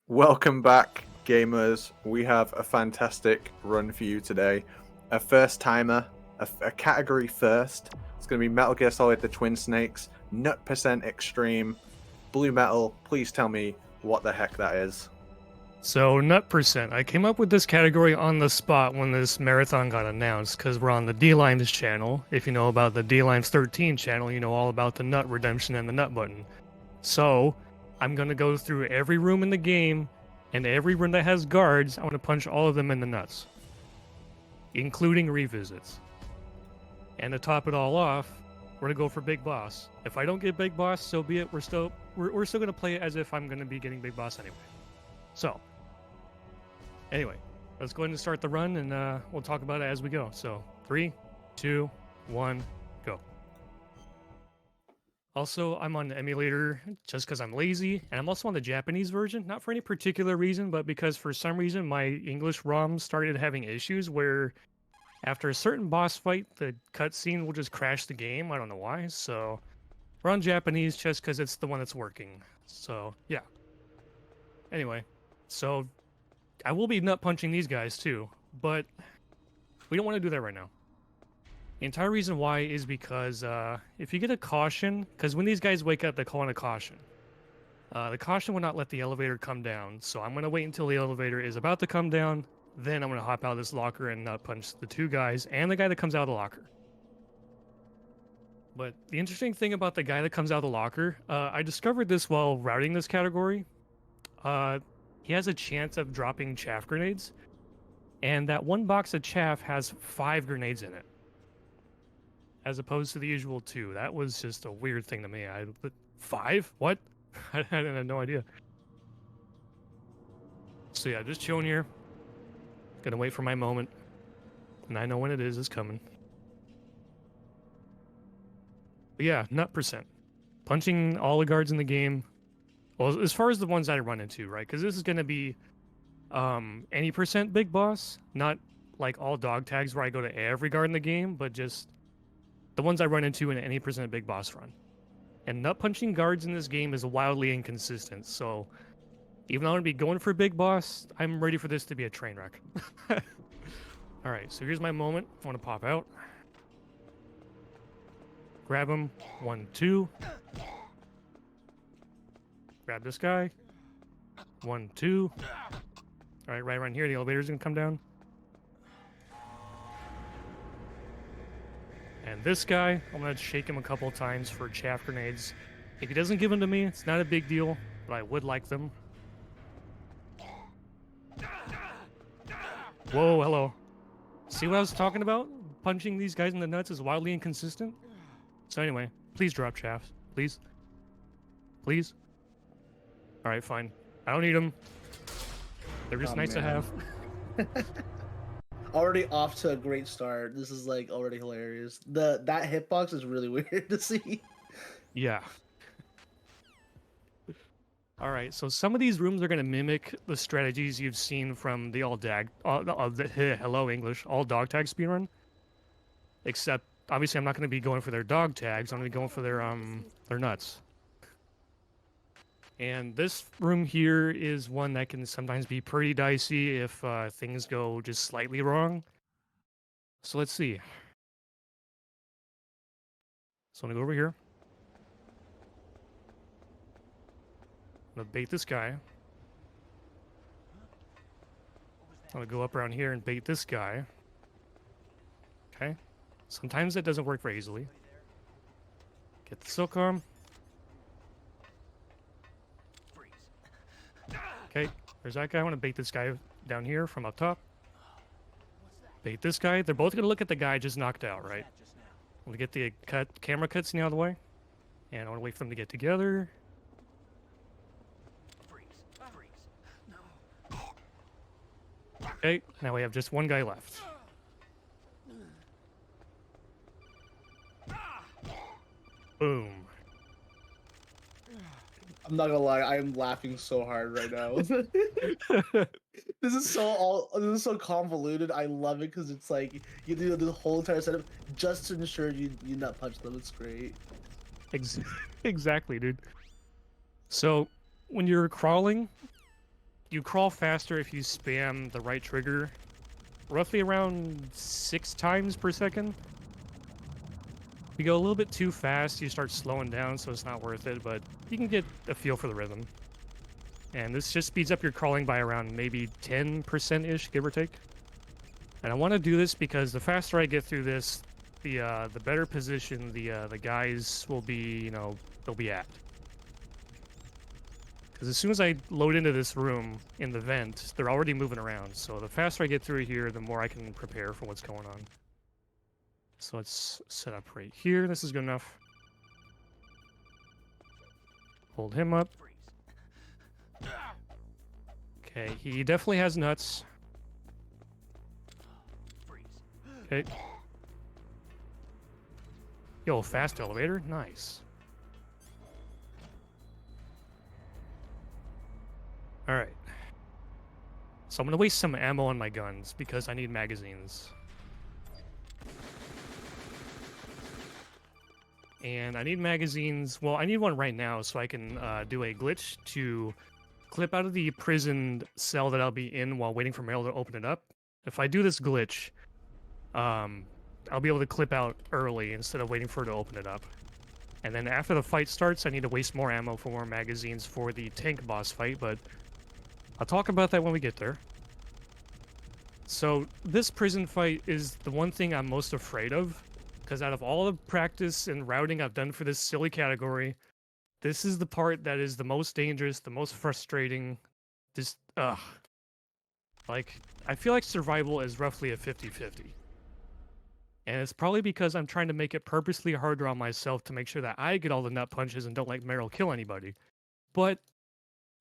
Welcome back, gamers. We have a fantastic run for you today. A first timer, a category first. It's going to be Metal Gear Solid The Twin Snakes, Nut Percent Extreme, BlueMetal. Please tell me what the heck that is. So, nut percent. I came up with this category on the spot when this marathon got announced because we're on the D-Limes channel. If you know about the D-Limes 13 channel, you know all about the nut redemption and the nut button. So, I'm going to go through every room in the game, and every room that has guards, I want to punch all of them in the nuts, including revisits. And to top it all off, we're going to go for Big Boss. If I don't get Big Boss, so be it. We're still going to play it as if I'm going to be getting Big Boss anyway. So, anyway, let's go ahead and start the run, and we'll talk about it as we go. So, 3, 2, 1, go. Also, I'm on the emulator just because I'm lazy, and I'm also on the Japanese version, not for any particular reason, but because for some reason my English ROM started having issues where after a certain boss fight, the cutscene will just crash the game. I don't know why, so we're on Japanese just because it's the one that's working. So, yeah. Anyway, so I will be nut punching these guys too, but we don't want to do that right now. The entire reason why is because if you get a caution, because when these guys wake up, they call in a caution. The caution will not let the elevator come down, so I'm going to wait until the elevator is about to come down, then I'm going to hop out of this locker and nut punch the two guys and the guy that comes out of the locker. But the interesting thing about the guy that comes out of the locker, I discovered this while routing this category. He has a chance of dropping chaff grenades, and that one box of chaff has 5 grenades in it, as opposed to the usual 2. That was just a weird thing to me. 5? What? I had no idea. So yeah, just chilling here. Gonna wait for my moment, and I know when it is. It's coming. But yeah, nut percent. Punching all the guards in the game. Well, as far as the ones that I run into, right? Because this is gonna be any percent big boss, not like all dog tags where I go to every guard in the game, but just the ones I run into in any percent big boss run. And nut punching guards in this game is wildly inconsistent, so even though I'm gonna be going for big boss, I'm ready for this to be a train wreck. Alright, so here's my moment. I want to pop out. Grab him. 1, 2. Grab this guy. 1, 2. Alright, right around here, the elevator's gonna come down. And this guy, I'm gonna shake him a couple of times for chaff grenades. If he doesn't give them to me, it's not a big deal, but I would like them. Whoa, hello. See what I was talking about? Punching these guys in the nuts is wildly inconsistent. So anyway, please drop chaffs. Please. Please. Alright, fine. I don't need them. They're just nice to have. Already off to a great start. This is like already hilarious. That hitbox is really weird to see. Yeah. Alright, so some of these rooms are going to mimic the strategies you've seen from the hello English, all dog tag speedrun. Except, obviously I'm not going to be going for their dog tags, I'm going to be going for their nuts. And this room here is one that can sometimes be pretty dicey if things go just slightly wrong. So let's see. So I'm going to go over here. I'm gonna bait this guy. I'm gonna go up around here and bait this guy. Okay. Sometimes that doesn't work very easily. Get the silk arm. Okay, there's that guy. I want to bait this guy down here from up top. Bait this guy. They're both gonna look at the guy just knocked out, right? I'm gonna get the camera cutscene out of the way. And I want to wait for them to get together. Okay, now we have just one guy left. Boom. I'm not gonna lie, I am laughing so hard right now. This is so convoluted. I love it because it's like you do the whole entire setup just to ensure you not punch them. It's great. Exactly, dude. So when you're crawling, you crawl faster if you spam the right trigger, roughly around 6 times per second. If you go a little bit too fast, you start slowing down, so it's not worth it, but you can get a feel for the rhythm. And this just speeds up your crawling by around maybe 10%-ish, give or take. And I want to do this because the faster I get through this, the better position the guys will be, you know, they'll be at. Because as soon as I load into this room in the vent, they're already moving around. So the faster I get through here, the more I can prepare for what's going on. So let's set up right here. This is good enough. Hold him up. Okay, he definitely has nuts. Okay. Yo, fast elevator? Nice. Alright. So I'm gonna waste some ammo on my guns because I need magazines. And I need magazines. Well, I need one right now so I can do a glitch to clip out of the prisoned cell that I'll be in while waiting for Meryl to open it up. If I do this glitch, I'll be able to clip out early instead of waiting for her to open it up. And then after the fight starts, I need to waste more ammo for more magazines for the tank boss fight, but I'll talk about that when we get there. So this prison fight is the one thing I'm most afraid of, because out of all the practice and routing I've done for this silly category, this is the part that is the most dangerous, the most frustrating. Just, ugh. Like, I feel like survival is roughly a 50-50. And it's probably because I'm trying to make it purposely harder on myself to make sure that I get all the nut punches and don't let Meryl kill anybody. But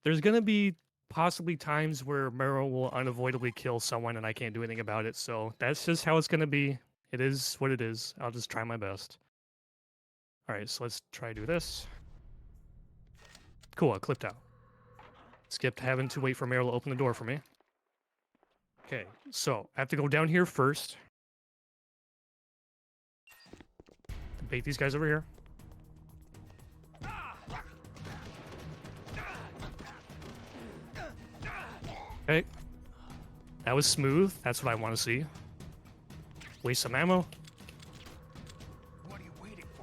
there's going to be possibly times where Meryl will unavoidably kill someone and I can't do anything about it. So that's just how it's going to be. It is what it is. I'll just try my best. All right, so let's try to do this. Cool, I clipped out. Skipped having to wait for Meryl to open the door for me. Okay, so I have to go down here first. Bait these guys over here. Okay. That was smooth. That's what I want to see. Waste some ammo.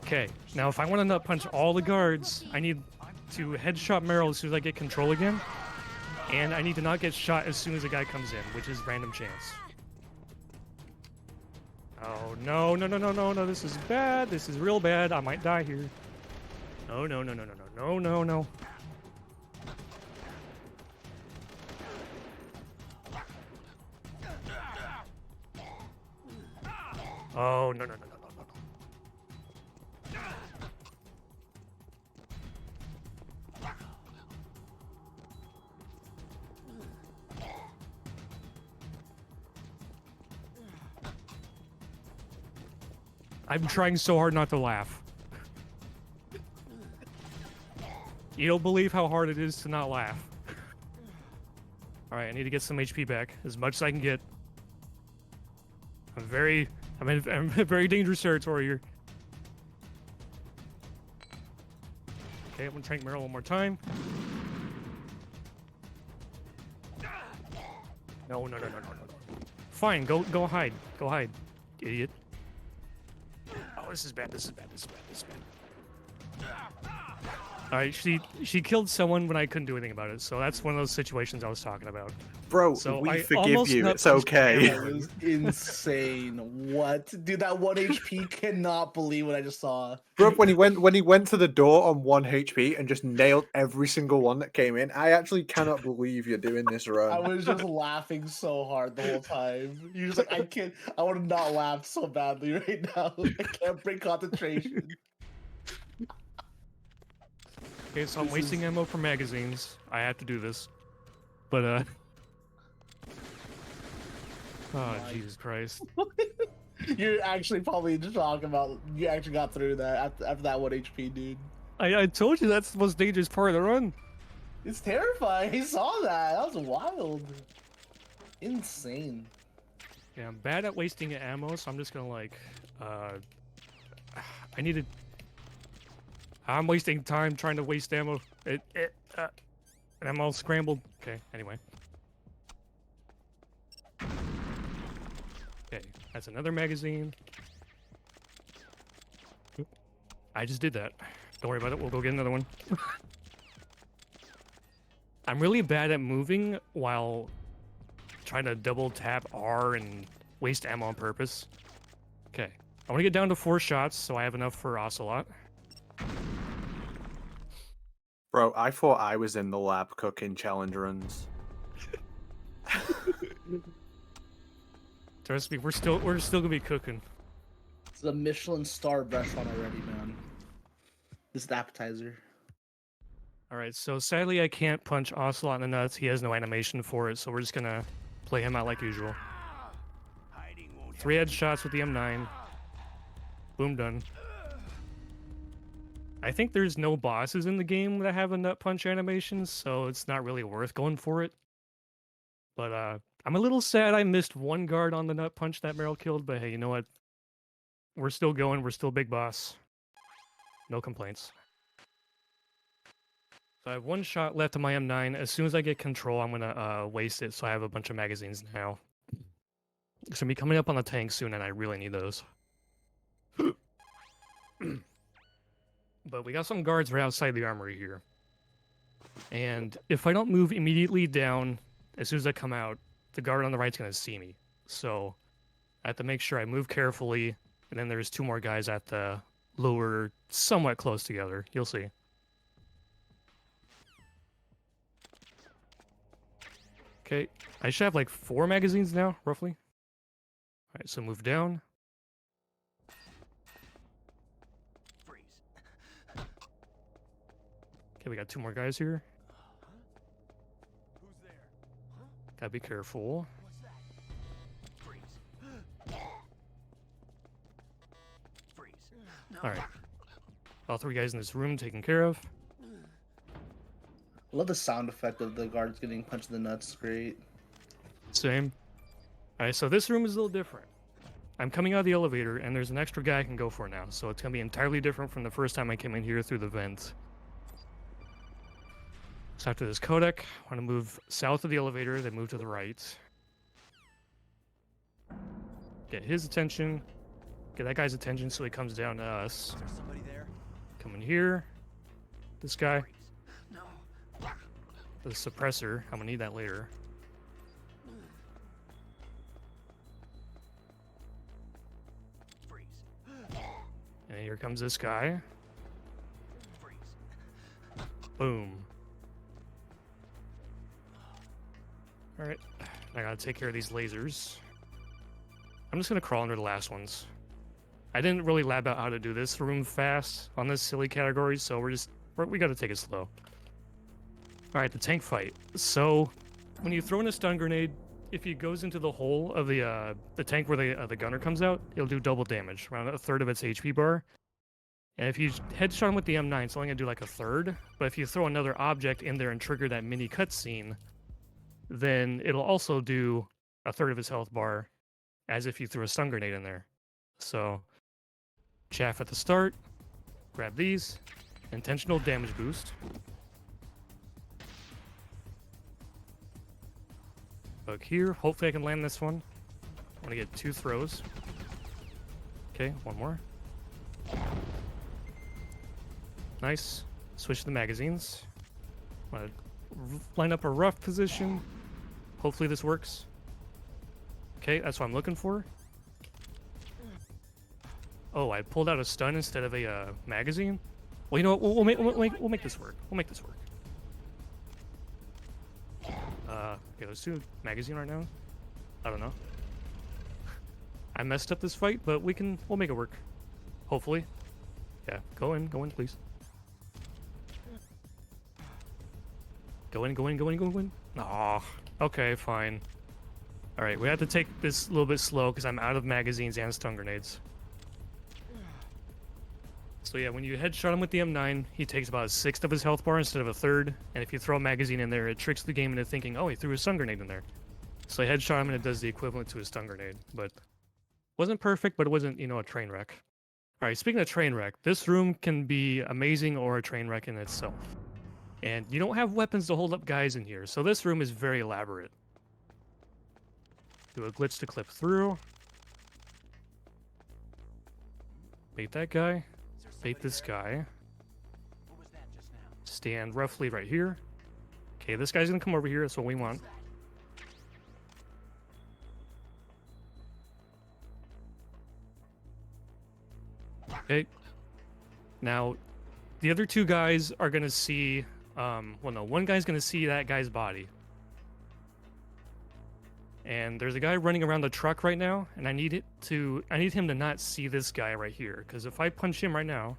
Okay, now if I want to nut punch all the guards, I need to headshot Meryl as soon as I get control again. And I need to not get shot as soon as a guy comes in, which is random chance. Oh, no, no, no, no, no, no, this is bad. This is real bad. I might die here. No, no, no, no, no, no, no, no, no. Oh, no, no, no, no, no, no. I'm trying so hard not to laugh. You don't believe how hard it is to not laugh. Alright, I need to get some HP back. As much as I can get. I'm in very dangerous territory here. Okay, I'm gonna trank Meryl one more time. No, no, no, no, no, no. Fine, go hide. Go hide, idiot. Oh, this is bad, this is bad, this is bad, this is bad. Alright, she killed someone when I couldn't do anything about it, so that's one of those situations I was talking about. Bro, So we I forgive almost you. nut It's punched okay. That was insane. What? Dude, that 1 HP cannot believe what I just saw. Bro, when he went to the door on 1 HP and just nailed every single one that came in, I actually cannot believe you're doing this run. I was just laughing so hard the whole time. You're just like, I can't. I would have not laughed so badly right now. I can't bring concentration. Okay, so I'm This wasting is- ammo for magazines. I have to do this. But, oh, My- Jesus Christ. You're actually probably just talking about you actually got through that after that 1 HP, dude. I told you that's the most dangerous part of the run. It's terrifying. I saw that. That was wild. Insane. Yeah, I'm bad at wasting ammo, so I'm just gonna, like, I need to... I'm wasting time trying to waste ammo. And I'm all scrambled. Okay, anyway. Okay, that's another magazine. Oop. I just did that. Don't worry about it. We'll go get another one. I'm really bad at moving while trying to double tap R and waste ammo on purpose. Okay. I want to get down to 4 shots so I have enough for Ocelot. Bro, I thought I was in the lab cooking challenge runs. Trust me, we're still gonna be cooking. It's a Michelin star restaurant already, man. This is the appetizer. Alright, so sadly I can't punch Ocelot in the nuts. He has no animation for it, so we're just gonna play him out like usual. 3 headshots with the M9. Boom, done. I think there's no bosses in the game that have a nut punch animation, so it's not really worth going for it. But I'm a little sad I missed 1 guard on the nut punch that Meryl killed, but hey, you know what? We're still going, we're still big boss. No complaints. So I have 1 shot left on my M9. As soon as I get control, I'm gonna waste it, so I have a bunch of magazines now. It's gonna be coming up on the tank soon, and I really need those. But we got some guards right outside the armory here. And if I don't move immediately down, as soon as I come out, the guard on the right's gonna see me. So I have to make sure I move carefully, and then there's 2 more guys at the lower, somewhat close together. You'll see. Okay, I should have like 4 magazines now, roughly. Alright, so move down. Okay, we got 2 more guys here. Gotta be careful. Alright. All 3 guys in this room taken care of. I love the sound effect of the guards getting punched in the nuts. Great. Same. Alright, so this room is a little different. I'm coming out of the elevator, and there's an extra guy I can go for now, so it's gonna be entirely different from the first time I came in here through the vent. So after this codec, I want to move south of the elevator, then move to the right. Get his attention. Get that guy's attention so he comes down to us. Is there somebody there? Come in here. This guy. No. The suppressor. I'm gonna need that later. Freeze. And here comes this guy. Freeze. Boom. Alright. I gotta take care of these lasers. I'm just gonna crawl under the last ones. I didn't really lab out how to do this room fast on this silly category, so we gotta take it slow. Alright, the tank fight. So, when you throw in a stun grenade, if it goes into the hole of the tank where the gunner comes out, it'll do double damage, around 1/3 of its HP bar. And if you headshot him with the M9, it's only gonna do like 1/3. But if you throw another object in there and trigger that mini cutscene, then it'll also do 1/3 of his health bar, as if you threw a stun grenade in there. So, chaff at the start, grab these, intentional damage boost. Bug here, hopefully I can land this one. I want to get 2 throws. Okay, 1 more. Nice. Switch the magazines. I'm gonna line up a rough position. Hopefully this works. Okay, that's what I'm looking for. Oh, I pulled out a stun instead of a magazine. Well, you know what? We'll make this work. We'll make this work. Okay, let's do magazine right now. I don't know. I messed up this fight, but we'll make it work. Hopefully. Yeah, go in, please. Go in. Aw, okay, fine. Alright, we have to take this a little bit slow because I'm out of magazines and stun grenades. So yeah, when you headshot him with the M9, he takes about 1/6 of his health bar instead of 1/3. And if you throw a magazine in there, it tricks the game into thinking, oh, he threw a stun grenade in there. So I headshot him and it does the equivalent to a stun grenade. But wasn't perfect, but it wasn't, a train wreck. Alright, speaking of train wreck, this room can be amazing or a train wreck in itself. And you don't have weapons to hold up guys in here, so this room is very elaborate. Do a glitch to clip through. Bait that guy. Bait this guy. What was that just now? Stand roughly right here. Okay, this guy's gonna come over here. That's what we want. Okay. Now, the other two guys are gonna see. Well, no, one guy's gonna see that guy's body. And there's a guy running around the truck right now, and I need him to not see this guy right here, because if I punch him right now,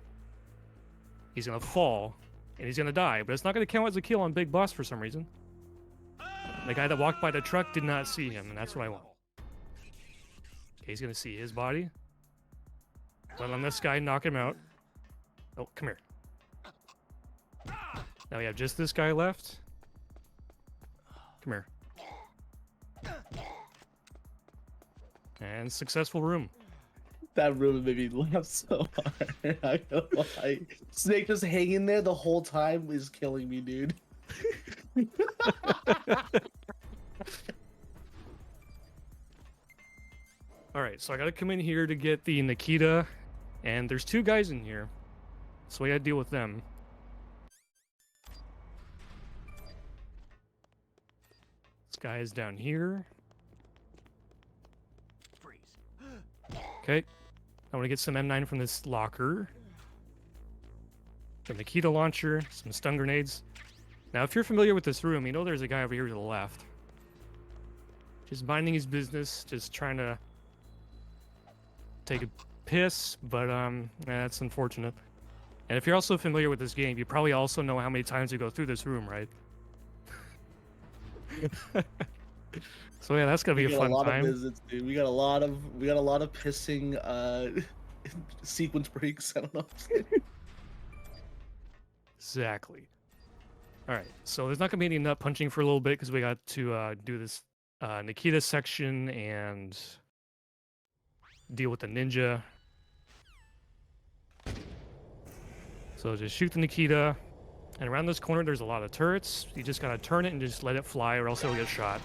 he's gonna fall and he's gonna die. But it's not gonna count as a kill on Big Boss for some reason. The guy that walked by the truck did not see him, and that's what I want. Okay, he's gonna see his body. Let on this guy knock him out. Oh, come here. Now we have just this guy left. Come here. And successful room. That room made me laugh so hard. I don't know why. Snake just hanging there the whole time is killing me, dude. Alright, so I gotta come in here to get the Nikita, and there's two guys in here, so we gotta deal with them. This guy is down here. Freeze. Okay, I want to get some M9 from this locker. The Nikita launcher, some stun grenades. Now, if you're familiar with this room, you know there's a guy over here to the left. Just minding his business, just trying to take a piss, but that's unfortunate. And if you're also familiar with this game, you probably also know how many times you go through this room, right? So yeah, that's gonna be a fun time. Of visits, dude. We got a lot of pissing sequence breaks. I don't know. Exactly. All right, so there's not gonna be any nut punching for a little bit because we got to do this Nikita section and deal with the ninja. So just shoot the Nikita, and around this corner there's a lot of turrets. You just gotta turn it and just let it fly, or else it'll get shot.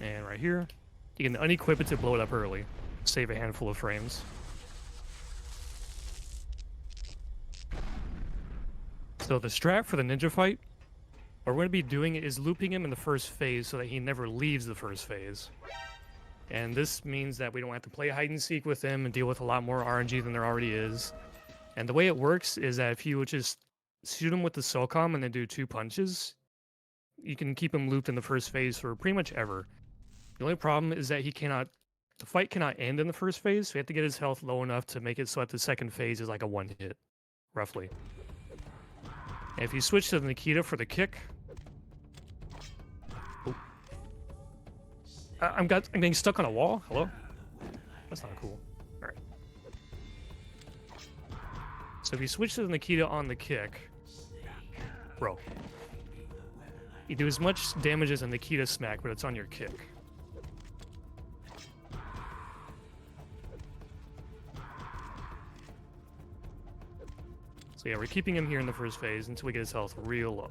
And right here, you can unequip it to blow it up early. Save a handful of frames. So the strat for the ninja fight, what we're going to be doing is looping him in the first phase so that he never leaves the first phase. And this means that we don't have to play hide and seek with him and deal with a lot more RNG than there already is. And the way it works is that if you would just shoot him with the SOCOM and then do 2 punches, you can keep him looped in the first phase for pretty much ever. The only problem is that the fight cannot end in the first phase, so we have to get his health low enough to make it so that the second phase is like a 1 hit, roughly. And if you switch to the Nikita for the kick... Oh. I'm getting stuck on a wall? Hello? That's not cool. Alright. So if you switch to the Nikita on the kick... Bro. You do as much damage as a Nikita smack, but it's on your kick. So yeah, we're keeping him here in the first phase until we get his health real low.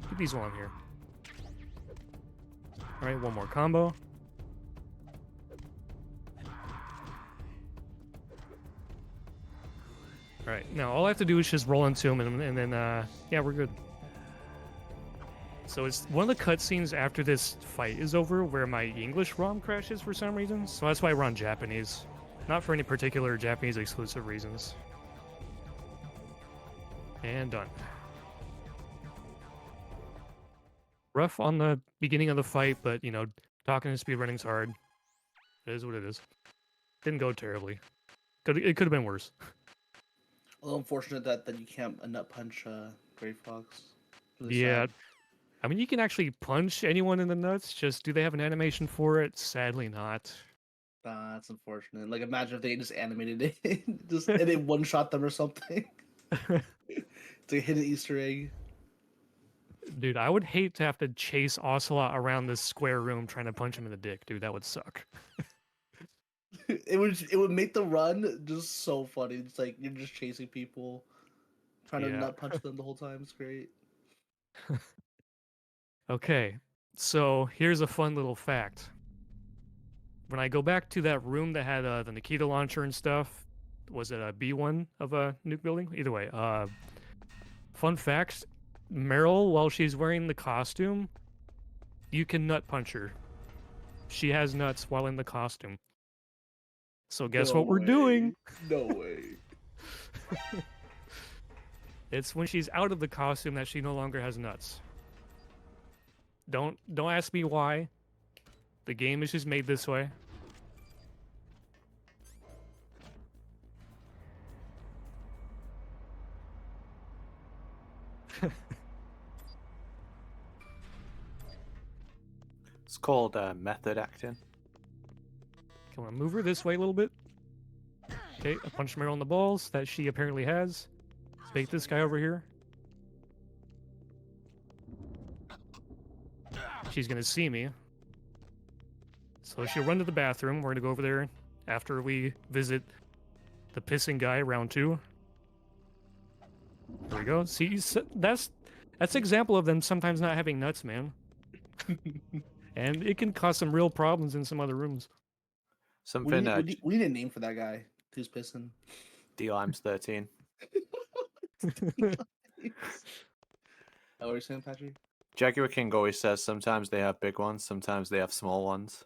Keep these while I'm here. Alright, one more combo. Alright, now all I have to do is just roll into him and then, yeah, we're good. So it's one of the cutscenes after this fight is over where my English ROM crashes for some reason, so that's why we're on Japanese. Not for any particular Japanese exclusive reasons. And done. Rough on the beginning of the fight, but, you know, talking and speedrunning's hard. It is what it is. Didn't go terribly. It could have been worse. A little unfortunate that you can't nut punch Gray Fox. Really Yeah. sad. I mean, you can actually punch anyone in the nuts, just do they have an animation for it? Sadly not. That's unfortunate. Like, imagine if they just animated it, and they one shot them or something. It's like a hidden Easter egg. Dude, I would hate to have to chase Ocelot around this square room trying to punch him in the dick. Dude, that would suck. It would make the run just so funny. It's like you're just chasing people, trying to Yeah. nut punch them the whole time. It's great. Okay, so here's a fun little fact. When I go back to that room that had the Nikita launcher and stuff, was it a B1 of a nuke building? Either way, fun fact, Meryl, while she's wearing the costume, you can nut punch her. She has nuts while in the costume. So guess No what we're way. doing? No way. It's when she's out of the costume that she no longer has nuts. Don't ask me why. The game is just made this way. It's called method acting. Can I move her this way a little bit? Okay, I punch Meryl in the balls that she apparently has. Bait this guy over here. She's gonna see me. So she'll run to the bathroom. We're gonna go over there after we visit the pissing guy, round 2. There we go. See, that's example of them sometimes not having nuts, man. And it can cause some real problems in some other rooms. Something We need a name for that guy who's pissing. D-Limes 13. Oh, what are you saying, Patrick? Jaguar King always says sometimes they have big ones, sometimes they have small ones.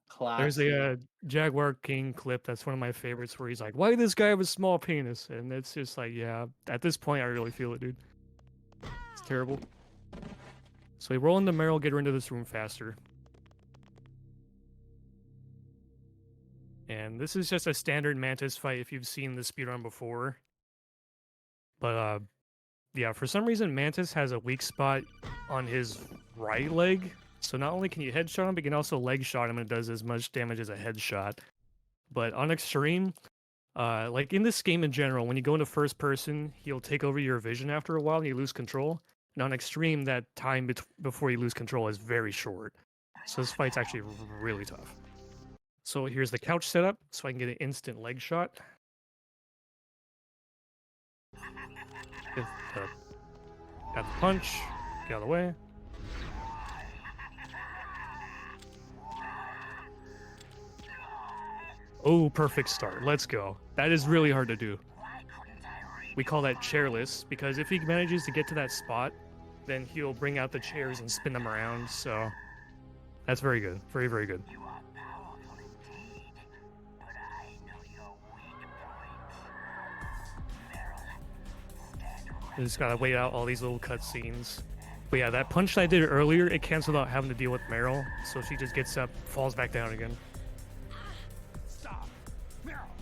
Classic. There's a Jaguar King clip that's one of my favorites where he's like, "Why did this guy have a small penis?" And it's just like, yeah, at this point, I really feel it, dude. It's terrible. So we roll into Meryl, get her into this room faster. And this is just a standard Mantis fight if you've seen the speedrun before. But, yeah, for some reason, Mantis has a weak spot on his right leg. So not only can you headshot him, but you can also leg shot him and it does as much damage as a headshot. But on extreme, like in this game in general, when you go into first person, he'll take over your vision after a while and you lose control. And on extreme, that time before you lose control is very short. So this fight's actually really tough. So here's the couch setup, so I can get an instant leg shot. Got the punch, get out of the way. Oh, perfect start. Let's go. That is really hard to do. We call that chairless, because if he manages to get to that spot, then he'll bring out the chairs and spin them around, so that's very good. Very, very good. You just gotta wait out all these little cutscenes. But yeah, that punch that I did earlier, it canceled out having to deal with Meryl, so she just gets up, falls back down again.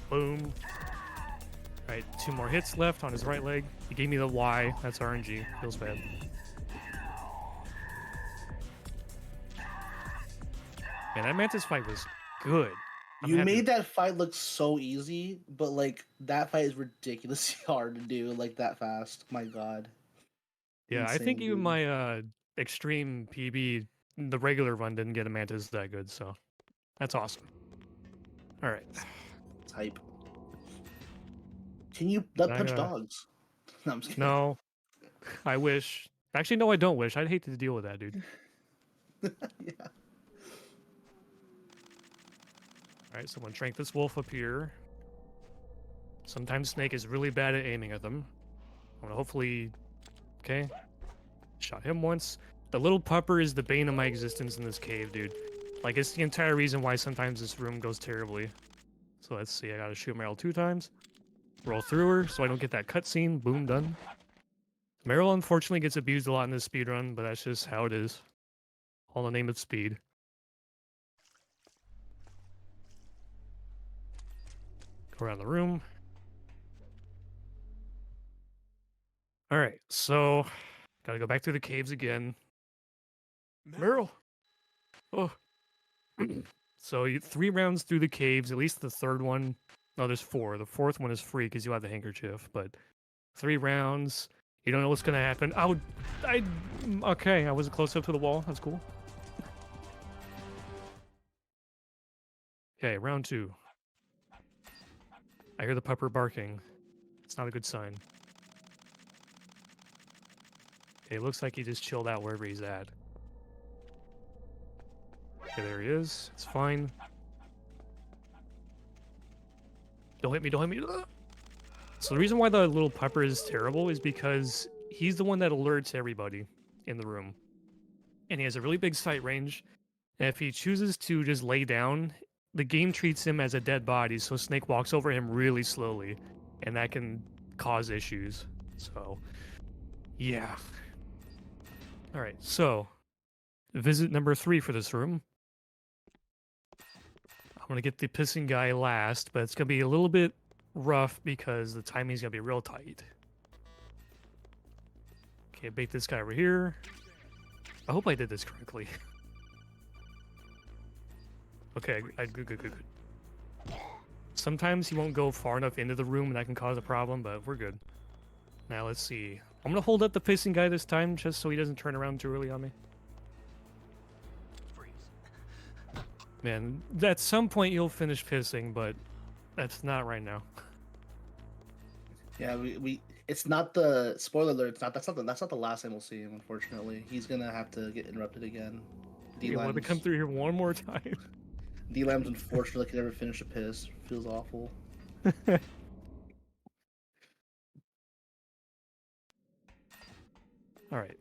Boom. Alright, 2 more hits left on his right leg. He gave me the Y. That's RNG. Feels bad. Man, that Mantis fight was good. You made that fight look so easy, but like that fight is ridiculously hard to do like that fast. My God. Yeah, I Insane, think even dude. my extreme PB, the regular run didn't get a Mantis that good, so that's awesome. Alright. Type. Can you not I punch gotta- dogs? No, I'm just kidding. No. I wish. Actually, no, I don't wish. I'd hate to deal with that, dude. Yeah. Alright, someone trank this wolf up here. Sometimes Snake is really bad at aiming at them. I'm gonna hopefully... Okay. Shot him once. The little pupper is the bane of my existence in this cave, dude. Like, it's the entire reason why sometimes this room goes terribly. So let's see, I gotta shoot Meryl 2 times. Roll through her so I don't get that cutscene. Boom, done. Meryl unfortunately gets abused a lot in this speedrun, but that's just how it is. All in the name of speed. Go around the room. Alright, so gotta go back through the caves again. Meryl! Oh. So 3 rounds through the caves, at least the third one. No, there's 4. The 4th one is free because you have the handkerchief, but 3 rounds. You don't know what's gonna happen. Okay, I was close up to the wall. That's cool. Okay, round 2. I hear the pupper barking. It's not a good sign. Okay, looks like he just chilled out wherever he's at. Okay, there he is. It's fine. Don't hit me, don't hit me. Ah! So the reason why the little pupper is terrible is because he's the one that alerts everybody in the room. And he has a really big sight range. And if he chooses to just lay down, the game treats him as a dead body, so Snake walks over him really slowly. And that can cause issues. So, yeah. Alright, so visit number 3 for this room. I'm gonna get the pissing guy last, but it's gonna be a little bit rough because the timing's gonna be real tight. Okay, bait this guy over here. I hope I did this correctly. Okay, good. Sometimes he won't go far enough into the room and that can cause a problem, but we're good. Now let's see. I'm gonna hold up the pissing guy this time just so he doesn't turn around too early on me. Man, at some point you'll finish pissing, but that's not right now. Yeah, we it's not the spoiler alert. It's not that's not the last time we'll see him. Unfortunately, he's gonna have to get interrupted again. You want to come through here one more time? D-Lamb's unfortunately can never finish a piss. Feels awful. All right,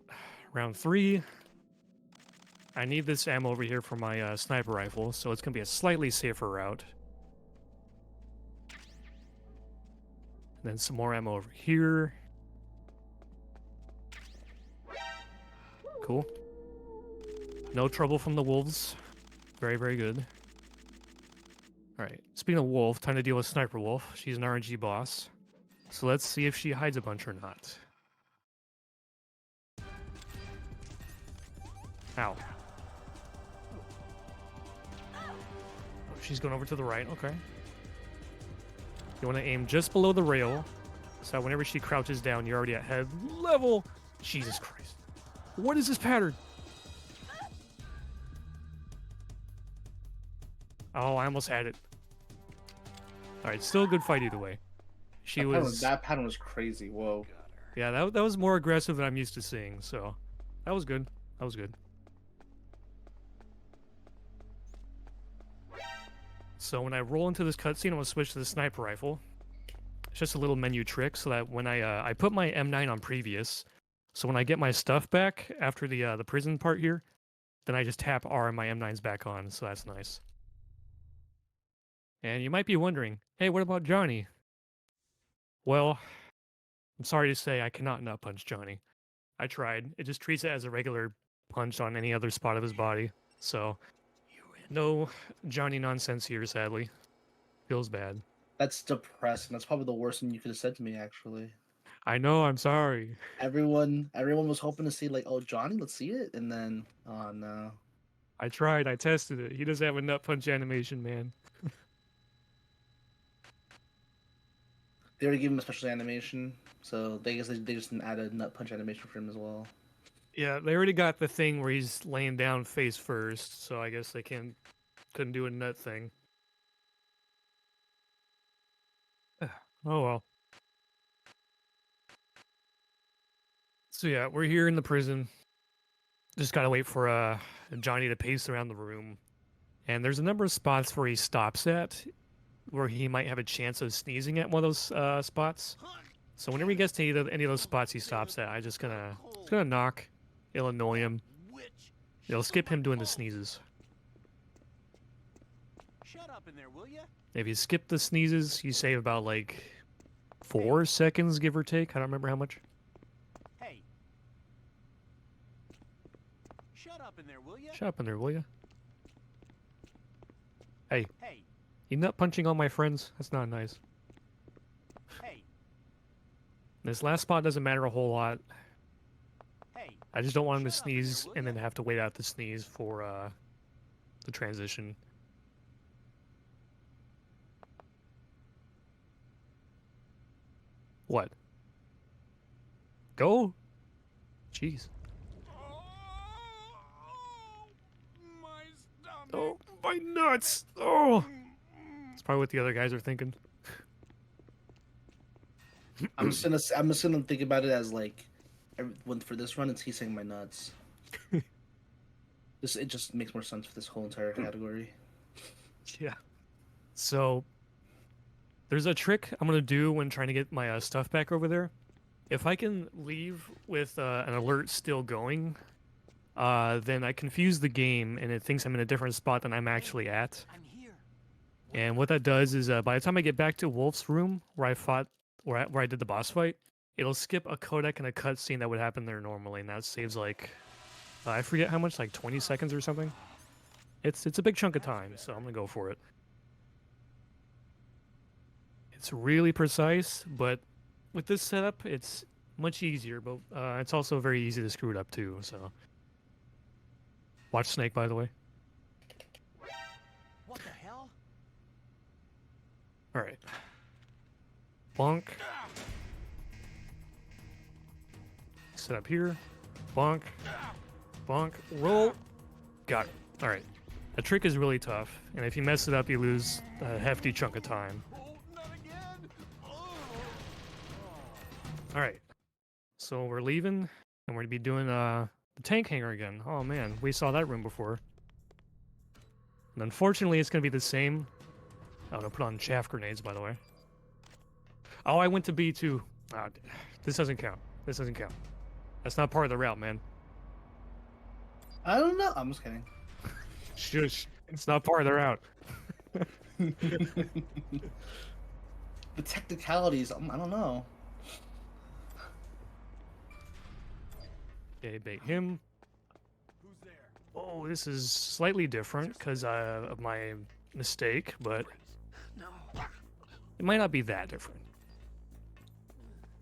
round 3. I need this ammo over here for my sniper rifle, so it's gonna be a slightly safer route. Then some more ammo over here. Cool. No trouble from the wolves. Very, very good. Alright, speaking of wolf, time to deal with Sniper Wolf. She's an RNG boss. So let's see if she hides a bunch or not. Ow. Oh, she's going over to the right, okay. You want to aim just below the rail, so whenever she crouches down, you're already at head level. Jesus Christ. What is this pattern? Oh, I almost had it. Alright, still a good fight either way. That pattern was crazy. Whoa. Yeah, that was more aggressive than I'm used to seeing, so that was good. That was good. So when I roll into this cutscene, I'm gonna switch to the sniper rifle. It's just a little menu trick so that when I put my M9 on previous, so when I get my stuff back after the prison part here, then I just tap R and my M9's back on, so that's nice. And you might be wondering, hey, what about Johnny? Well, I'm sorry to say I cannot nut punch Johnny. I tried. It just treats it as a regular punch on any other spot of his body. So, no Johnny nonsense here, sadly. Feels bad. That's depressing. That's probably the worst thing you could have said to me, actually. I know, I'm sorry. Everyone was hoping to see like, oh, Johnny, let's see it, and then, oh no. I tried, I tested it. He doesn't have a nut punch animation, man. They already gave him a special animation, so they just add a nut punch animation for him as well. Yeah, they already got the thing where he's laying down face first, so I guess they couldn't do a nut thing. Oh well. So yeah, we're here in the prison. Just gotta wait for Johnny to pace around the room. And there's a number of spots where he stops at, where he might have a chance of sneezing at one of those spots. So whenever he gets to any of those spots he stops at, I'm just gonna knock. It'll annoy him. It'll skip him doing the sneezes. Shut up in there, will ya? If you skip the sneezes, you save about like 4 seconds, give or take. I don't remember how much. Hey. Shut up in there, will ya? Shut up in there, will you? Hey, Hey. you nut punching on my friends? That's not nice. Hey. This last spot doesn't matter a whole lot. Hey. I just don't want him to Shut up in there, sneeze will and then ya? have to wait out the sneeze for the transition. What? Go? Jeez. My stomach. Oh, my nuts! Oh! That's probably what the other guys are thinking. I'm just gonna think about it as like for this run, he's saying my nuts. It just makes more sense for this whole entire category. Yeah. So there's a trick I'm gonna do when trying to get my stuff back over there. If I can leave with an alert still going, then I confuse the game and it thinks I'm in a different spot than I'm actually at. I'm here. And what that does is, by the time I get back to Wolf's room where I fought, where I did the boss fight, it'll skip a codec and a cutscene that would happen there normally, and that saves like, I forget how much, like 20 seconds or something. It's a big chunk of time, so I'm gonna go for it. It's really precise, but with this setup, it's much easier, but it's also very easy to screw it up too, so. Watch Snake, by the way. What the hell? Alright. Bonk. Set up here. Bonk. Bonk. Roll. Got it. Alright. The trick is really tough, and if you mess it up, you lose a hefty chunk of time. Oh, not again. Oh. Alright. So we're leaving, and we're going to be doing the tank hangar again. Oh man, we saw that room before. And unfortunately, it's going to be the same. Oh, to put on chaff grenades, by the way. Oh, I went to B2. Ah, this doesn't count. This doesn't count. That's not part of the route, man. I don't know. I'm just kidding. Shush. It's not part of the route. The technicalities, I don't know. Okay, bait him. Who's there? Oh, this is slightly different because of my mistake, but No. it might not be that different.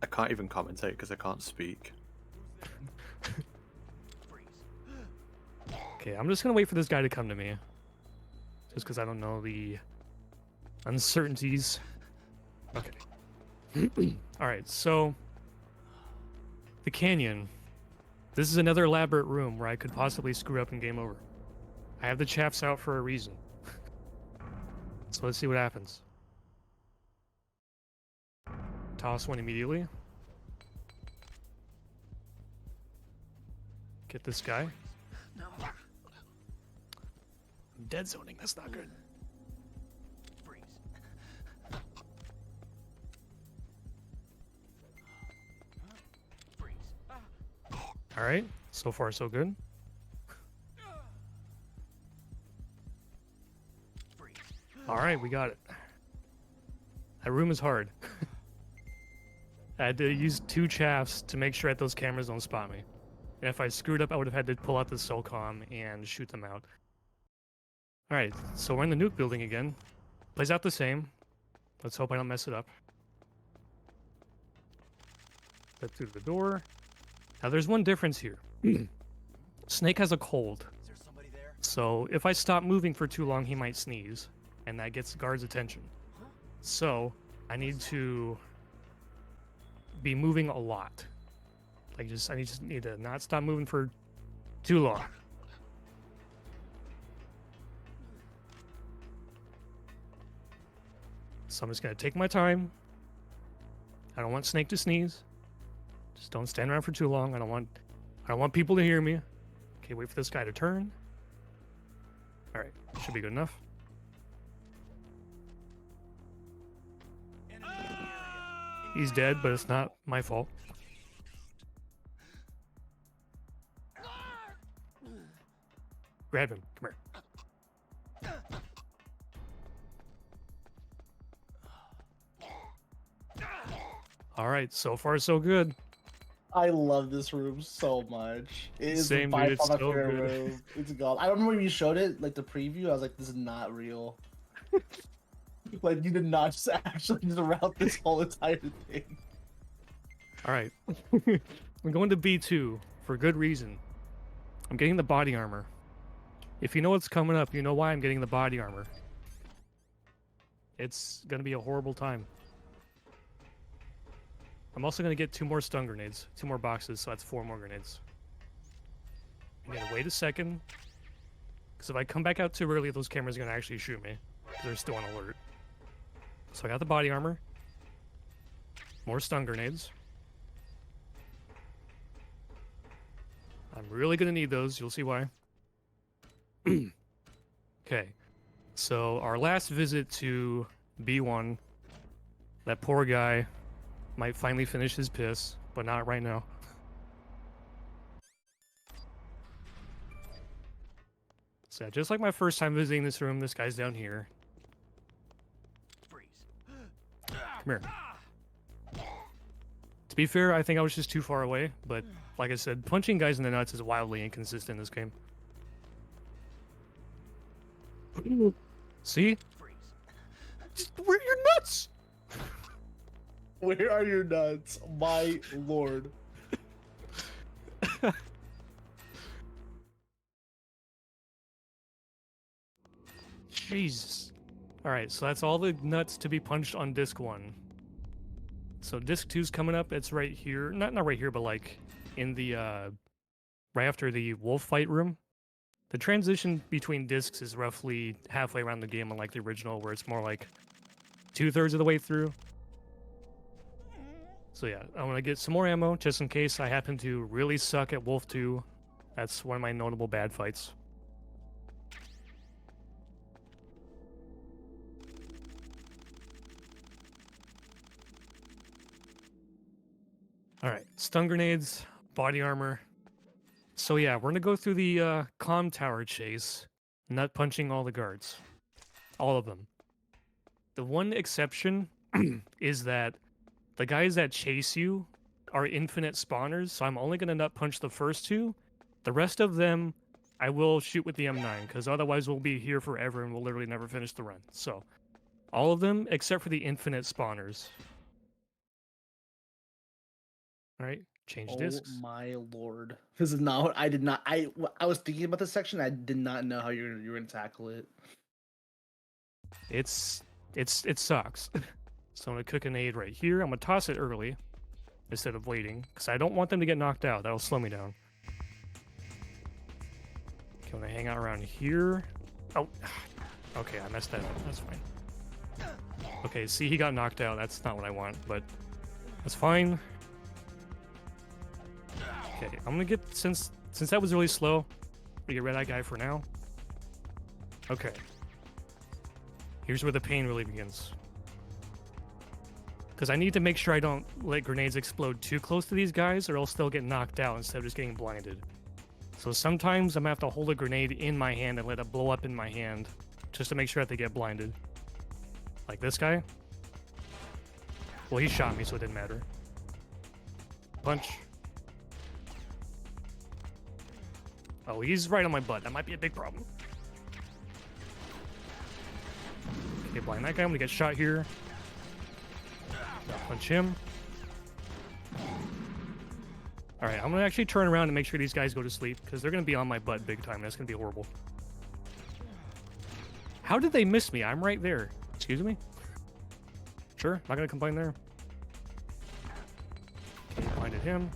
I can't even commentate because I can't speak. Freeze. Okay, I'm just gonna wait for this guy to come to me. Just because I don't know the uncertainties. Okay. Alright, so the canyon. This is another elaborate room where I could possibly screw up and game over. I have the chaffs out for a reason. So let's see what happens. Toss one immediately. Get this guy. No. I'm dead zoning, that's not good. Freeze. Freeze. Alright, so far so good. Freeze. Alright, we got it. That room is hard. I had to use 2 chaffs to make sure that those cameras don't spot me. And if I screwed up, I would have had to pull out the SOCOM and shoot them out. Alright, so we're in the nuke building again. Plays out the same. Let's hope I don't mess it up. Step through the door. Now there's one difference here. Snake has a cold. Is there somebody there? So if I stop moving for too long, he might sneeze. And that gets the guard's attention. So I need to be moving a lot. Like I just need to not stop moving for too long. So I'm just gonna take my time. I don't want Snake to sneeze. Just don't stand around for too long. I don't want people to hear me. Okay, wait for this guy to turn. Alright, should be good enough. Enemy in the area. He's dead, but it's not my fault. Grab him. Come here. Alright, so far so good. I love this room so much. It is Same, by dude, it's far my so favorite good. room. It's gone. I remember when you showed it, like the preview. I was like, "This is not real." Like you did not just actually just route this whole entire thing. Alright. I'm going to B2 for good reason. I'm getting the body armor. If you know what's coming up, you know why I'm getting the body armor. It's gonna be a horrible time. I'm also gonna get 2 more stun grenades, 2 more boxes, so that's 4 more grenades. I'm gonna wait a second, because if I come back out too early, those cameras are gonna actually shoot me, because they're still on alert. So I got the body armor, more stun grenades. I'm really gonna need those. You'll see why. Okay. So our last visit to B1, that poor guy might finally finish his piss, but not right now. So just like my first time visiting this room, this guy's down here. Freeze. Come here. To be fair, I think I was just too far away, but like I said, punching guys in the nuts is wildly inconsistent in this game. See? Freeze. Where are your nuts? Where are your nuts? My lord. Jesus. Alright, so that's all the nuts to be punched on disc 1. So disc 2's coming up. It's right here. Not right here, but like in the right after the wolf fight room. The transition between discs is roughly halfway around the game, unlike the original, where it's more like 2/3 of the way through. So yeah, I want to get some more ammo just in case I happen to really suck at Wolf 2. That's one of my notable bad fights. Alright, stun grenades, body armor. So yeah, we're gonna go through the comm tower chase, nut punching all the guards. All of them. The one exception is that the guys that chase you are infinite spawners, so I'm only gonna nut punch the first 2. The rest of them I will shoot with the M9, because otherwise we'll be here forever and we'll literally never finish the run. So, all of them except for the infinite spawners. Alright, change discs. Oh my lord. This is not what I did not. I was thinking about this section. I did not know how you were going to tackle it. It sucks. So I'm gonna cook an aid right here. I'm gonna toss it early instead of waiting, because I don't want them to get knocked out. That'll slow me down. Okay, I'm gonna hang out around here. Oh, okay, I messed that up. That's fine. Okay, see, he got knocked out. That's not what I want, but that's fine. Okay, I'm gonna get, since that was really slow, I'm gonna get rid of that guy for now. Okay. Here's where the pain really begins. Because I need to make sure I don't let grenades explode too close to these guys, or else they'll get knocked out instead of just getting blinded. So sometimes I'm gonna have to hold a grenade in my hand and let it blow up in my hand, just to make sure that they get blinded. Like this guy. Well, he shot me, so it didn't matter. Punch. Oh, he's right on my butt. That might be a big problem. Okay, blind that guy. I'm gonna get shot here. Punch him. Alright, I'm gonna actually turn around and make sure these guys go to sleep, because they're gonna be on my butt big time. That's gonna be horrible. How did they miss me? I'm right there. Excuse me? Sure, not gonna complain there. Okay, blinded him.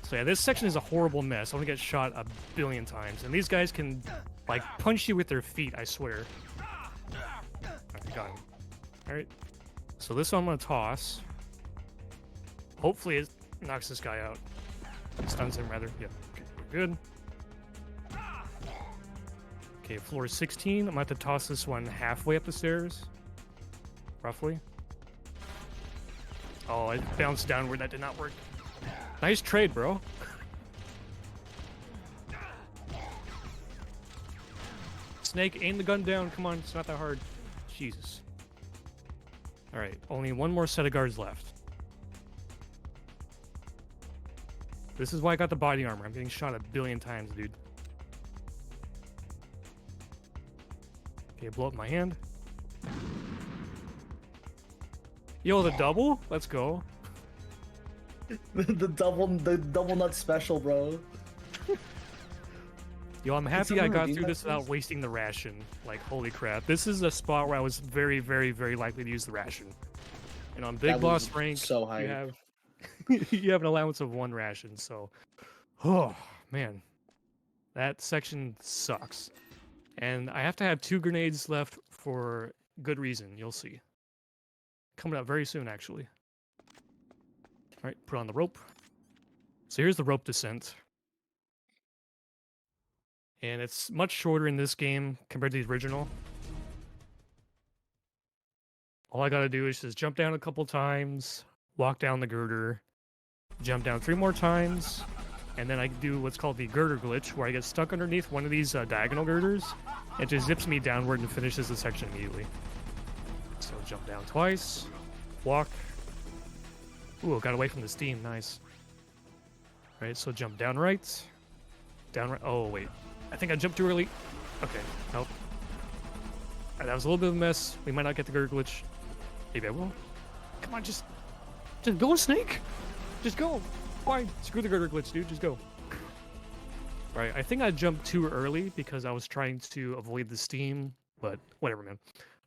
So yeah, this section is a horrible mess. I'm gonna get shot a billion times. And these guys can, like, punch you with their feet, I swear. Alright, got him. Alright. So this one I'm gonna toss. Hopefully it knocks this guy out. Stuns him, rather. Yeah, okay, we're good. Okay, floor 16. I'm gonna have to toss this one halfway up the stairs. Roughly. Oh, it bounced downward. That did not work. Nice trade, bro. Snake, aim the gun down. Come on, it's not that hard. Jesus. Alright, only one more set of guards left. This is why I got the body armor. I'm getting shot a billion times, dude. Okay, blow up my hand. Yo, the double? Let's go. the double nut special, bro. Yo, I'm happy I someone got redeem through that, this without please? wasting the ration. Like, holy crap. This is a spot where I was very, very, very likely to use the ration. And on Big That Boss was rank, so you hype. have you have an allowance of 1 ration, so oh man. That section sucks. And I have to have 2 grenades left for good reason, you'll see. Coming up very soon, actually. Alright, put on the rope. So here's the rope descent. And it's much shorter in this game compared to the original. All I gotta do is just jump down a couple times, walk down the girder, jump down 3 more times, and then I do what's called the girder glitch, where I get stuck underneath one of these diagonal girders. It just zips me downward and finishes the section immediately. So jump down twice, walk. Ooh, got away from the steam, nice. Right, so jump down right. Oh, wait. I think I jumped too early. Okay, nope. That was a little bit of a mess. We might not get the girder glitch. Maybe I will. Come on, just go, Snake. Just go. Why? Screw the girder glitch, dude. Just go. Right, I think I jumped too early because I was trying to avoid the steam, but whatever, man.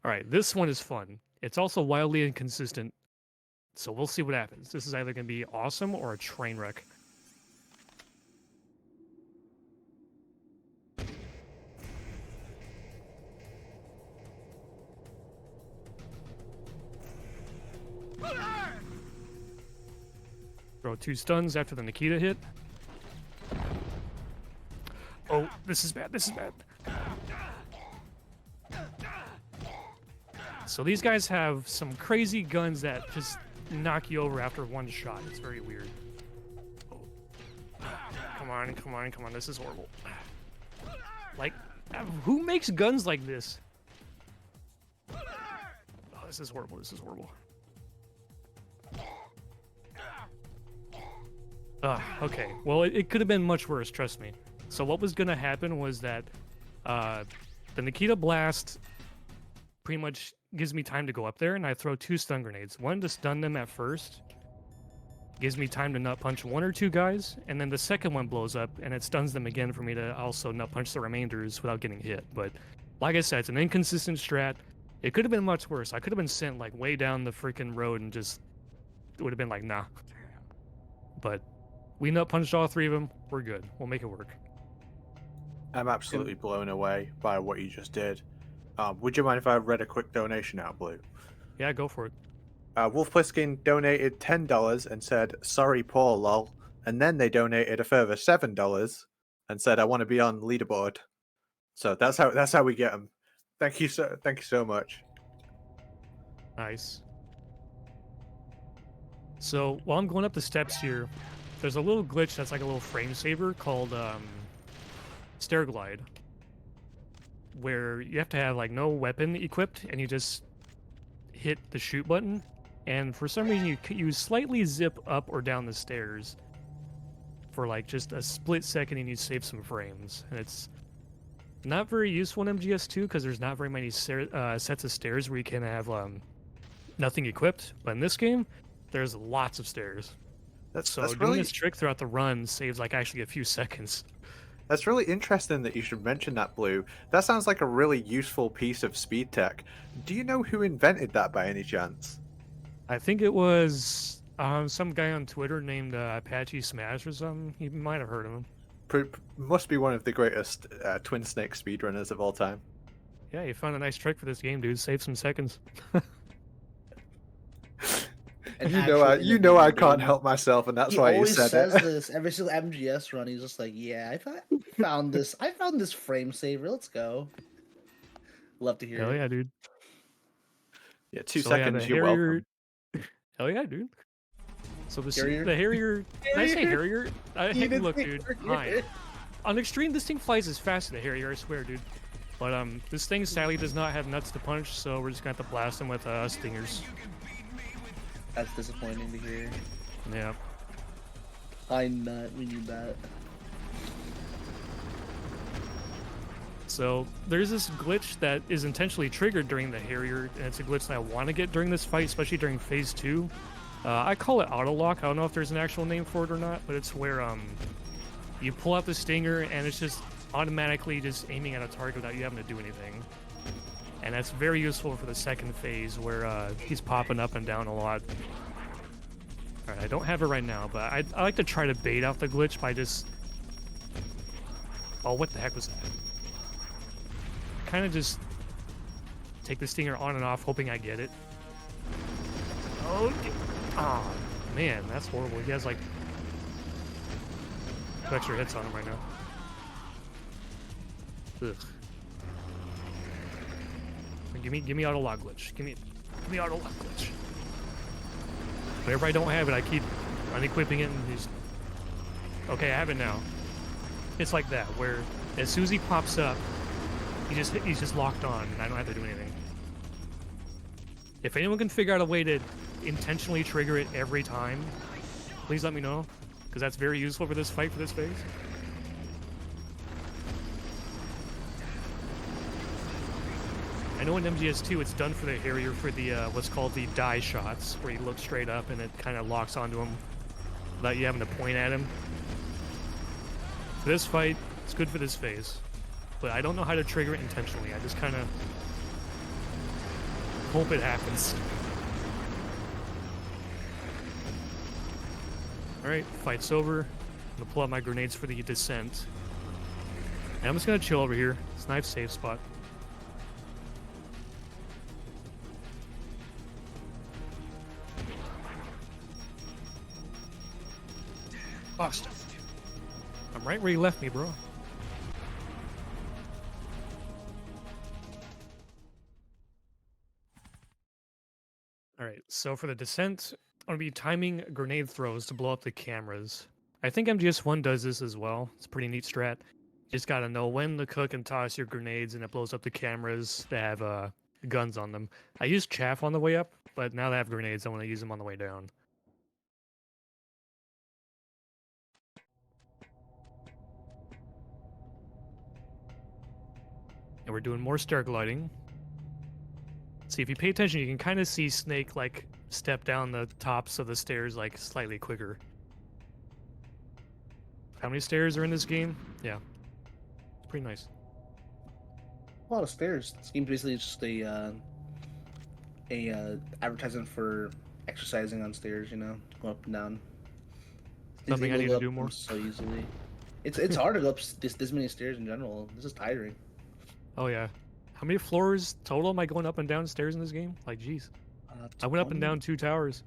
All right, this one is fun. It's also wildly inconsistent, so we'll see what happens. This is either going to be awesome or a train wreck. Throw 2 stuns after the Nikita hit. Oh, this is bad. This is bad. So these guys have some crazy guns that just knock you over after one shot. It's very weird. Come on, come on, come on. This is horrible. Like, who makes guns like this? Oh, this is horrible. This is horrible. Okay. Well, it could have been much worse, trust me. So what was going to happen was that the Nikita Blast pretty much gives me time to go up there, and I throw 2 stun grenades. One to stun them at first. Gives me time to nut punch 1 or 2 guys, and then the second one blows up, and it stuns them again for me to also nut punch the remainders without getting hit. But like I said, it's an inconsistent strat. It could have been much worse. I could have been sent like way down the freaking road and just... It would have been like, nah. But... we nut punched all 3 of them. We're good. We'll make it work. I'm absolutely blown away by what you just did. Would you mind if I read a quick donation out, Blue? Yeah, go for it. Wolf Pliskin donated $10 and said, "Sorry, poor lol." And then they donated a further $7 and said, "I want to be on leaderboard." So that's how we get them. Thank you so much. Nice. So while I'm going up the steps here, there's a little glitch that's like a little frame saver called Stair Glide, where you have to have like no weapon equipped and you just hit the shoot button, and for some reason you slightly zip up or down the stairs for like just a split second and you save some frames. And it's not very useful in MGS2 because there's not very many sets of stairs where you can have nothing equipped, but in this game there's lots of stairs. That's Doing really this trick throughout the run saves like actually a few seconds. That's really interesting that you should mention that, Blue. That sounds like a really useful piece of speed tech. Do you know who invented that by any chance? I think it was some guy on Twitter named Apache Smash or something. You might have heard of him. Must be one of the greatest Twin Snake speedrunners of all time. Yeah, you found a nice trick for this game, dude. Save some seconds. You know I can't help myself, and that's why you said says it. this every single MGS run. He's just like, "Yeah, I found this. I found this frame saver. Let's go." Love to hear Hell it. yeah, dude. Yeah, 2 So, yeah, seconds. the You're Harrier... welcome. Hell yeah, dude. So the Harrier? Harrier... Did I say Harrier? You Hey, didn't look, say dude. Harrier. Hi. On Extreme, this thing flies as fast as the Harrier, I swear, dude. But this thing sadly does not have nuts to punch, so we're just gonna have to blast him with stingers. That's disappointing to hear. Yeah. High nut. We need that. So there's this glitch that is intentionally triggered during the Harrier, and it's a glitch that I want to get during this fight, especially during phase 2. I call it auto lock. I don't know if there's an actual name for it or not, but it's where you pull out the stinger and it's just automatically just aiming at a target without you having to do anything. And that's very useful for the second phase where he's popping up and down a lot. Alright, I don't have it right now, but I like to try to bait out the glitch by just... Oh, what the heck was that? Kind of just take the stinger on and off, hoping I get it. Oh, man, that's horrible. He has like 2 extra hits on him right now. Ugh. Give me auto lock glitch. Give me auto lock glitch. Whenever I don't have it, I keep unequipping it and he's... Okay, I have it now. It's like that, where as soon as he pops up, he's just locked on and I don't have to do anything. If anyone can figure out a way to intentionally trigger it every time, please let me know, because that's very useful for this fight, for this phase. I know in MGS2 it's done for the area for the what's called the die shots, where you look straight up and it kind of locks onto him without you having to point at him. For this fight, it's good for this phase, but I don't know how to trigger it intentionally. I just kind of hope it happens. Alright, fight's over. I'm gonna pull out my grenades for the descent. And I'm just gonna chill over here. It's a nice safe spot. Boston. I'm right where you left me, bro. Alright, so for the descent, I'm going to be timing grenade throws to blow up the cameras. I think MGS1 does this as well. It's a pretty neat strat. You just got to know when to cook and toss your grenades, and it blows up the cameras that have guns on them. I used chaff on the way up, but now that I have grenades, I want to use them on the way down. And we're doing more stair gliding. See, if you pay attention, you can kind of see Snake, like, step down the tops of the stairs, like, slightly quicker. How many stairs are in this game? Yeah. It's pretty nice. A lot of stairs. This game basically is just a advertisement for exercising on stairs, you know, go up and down. Something I need to do more. So easily. It's hard to go up this many stairs in general. This is tiring. Oh, yeah. How many floors total am I going up and down stairs in this game? Like, jeez. I went up and down 2 towers.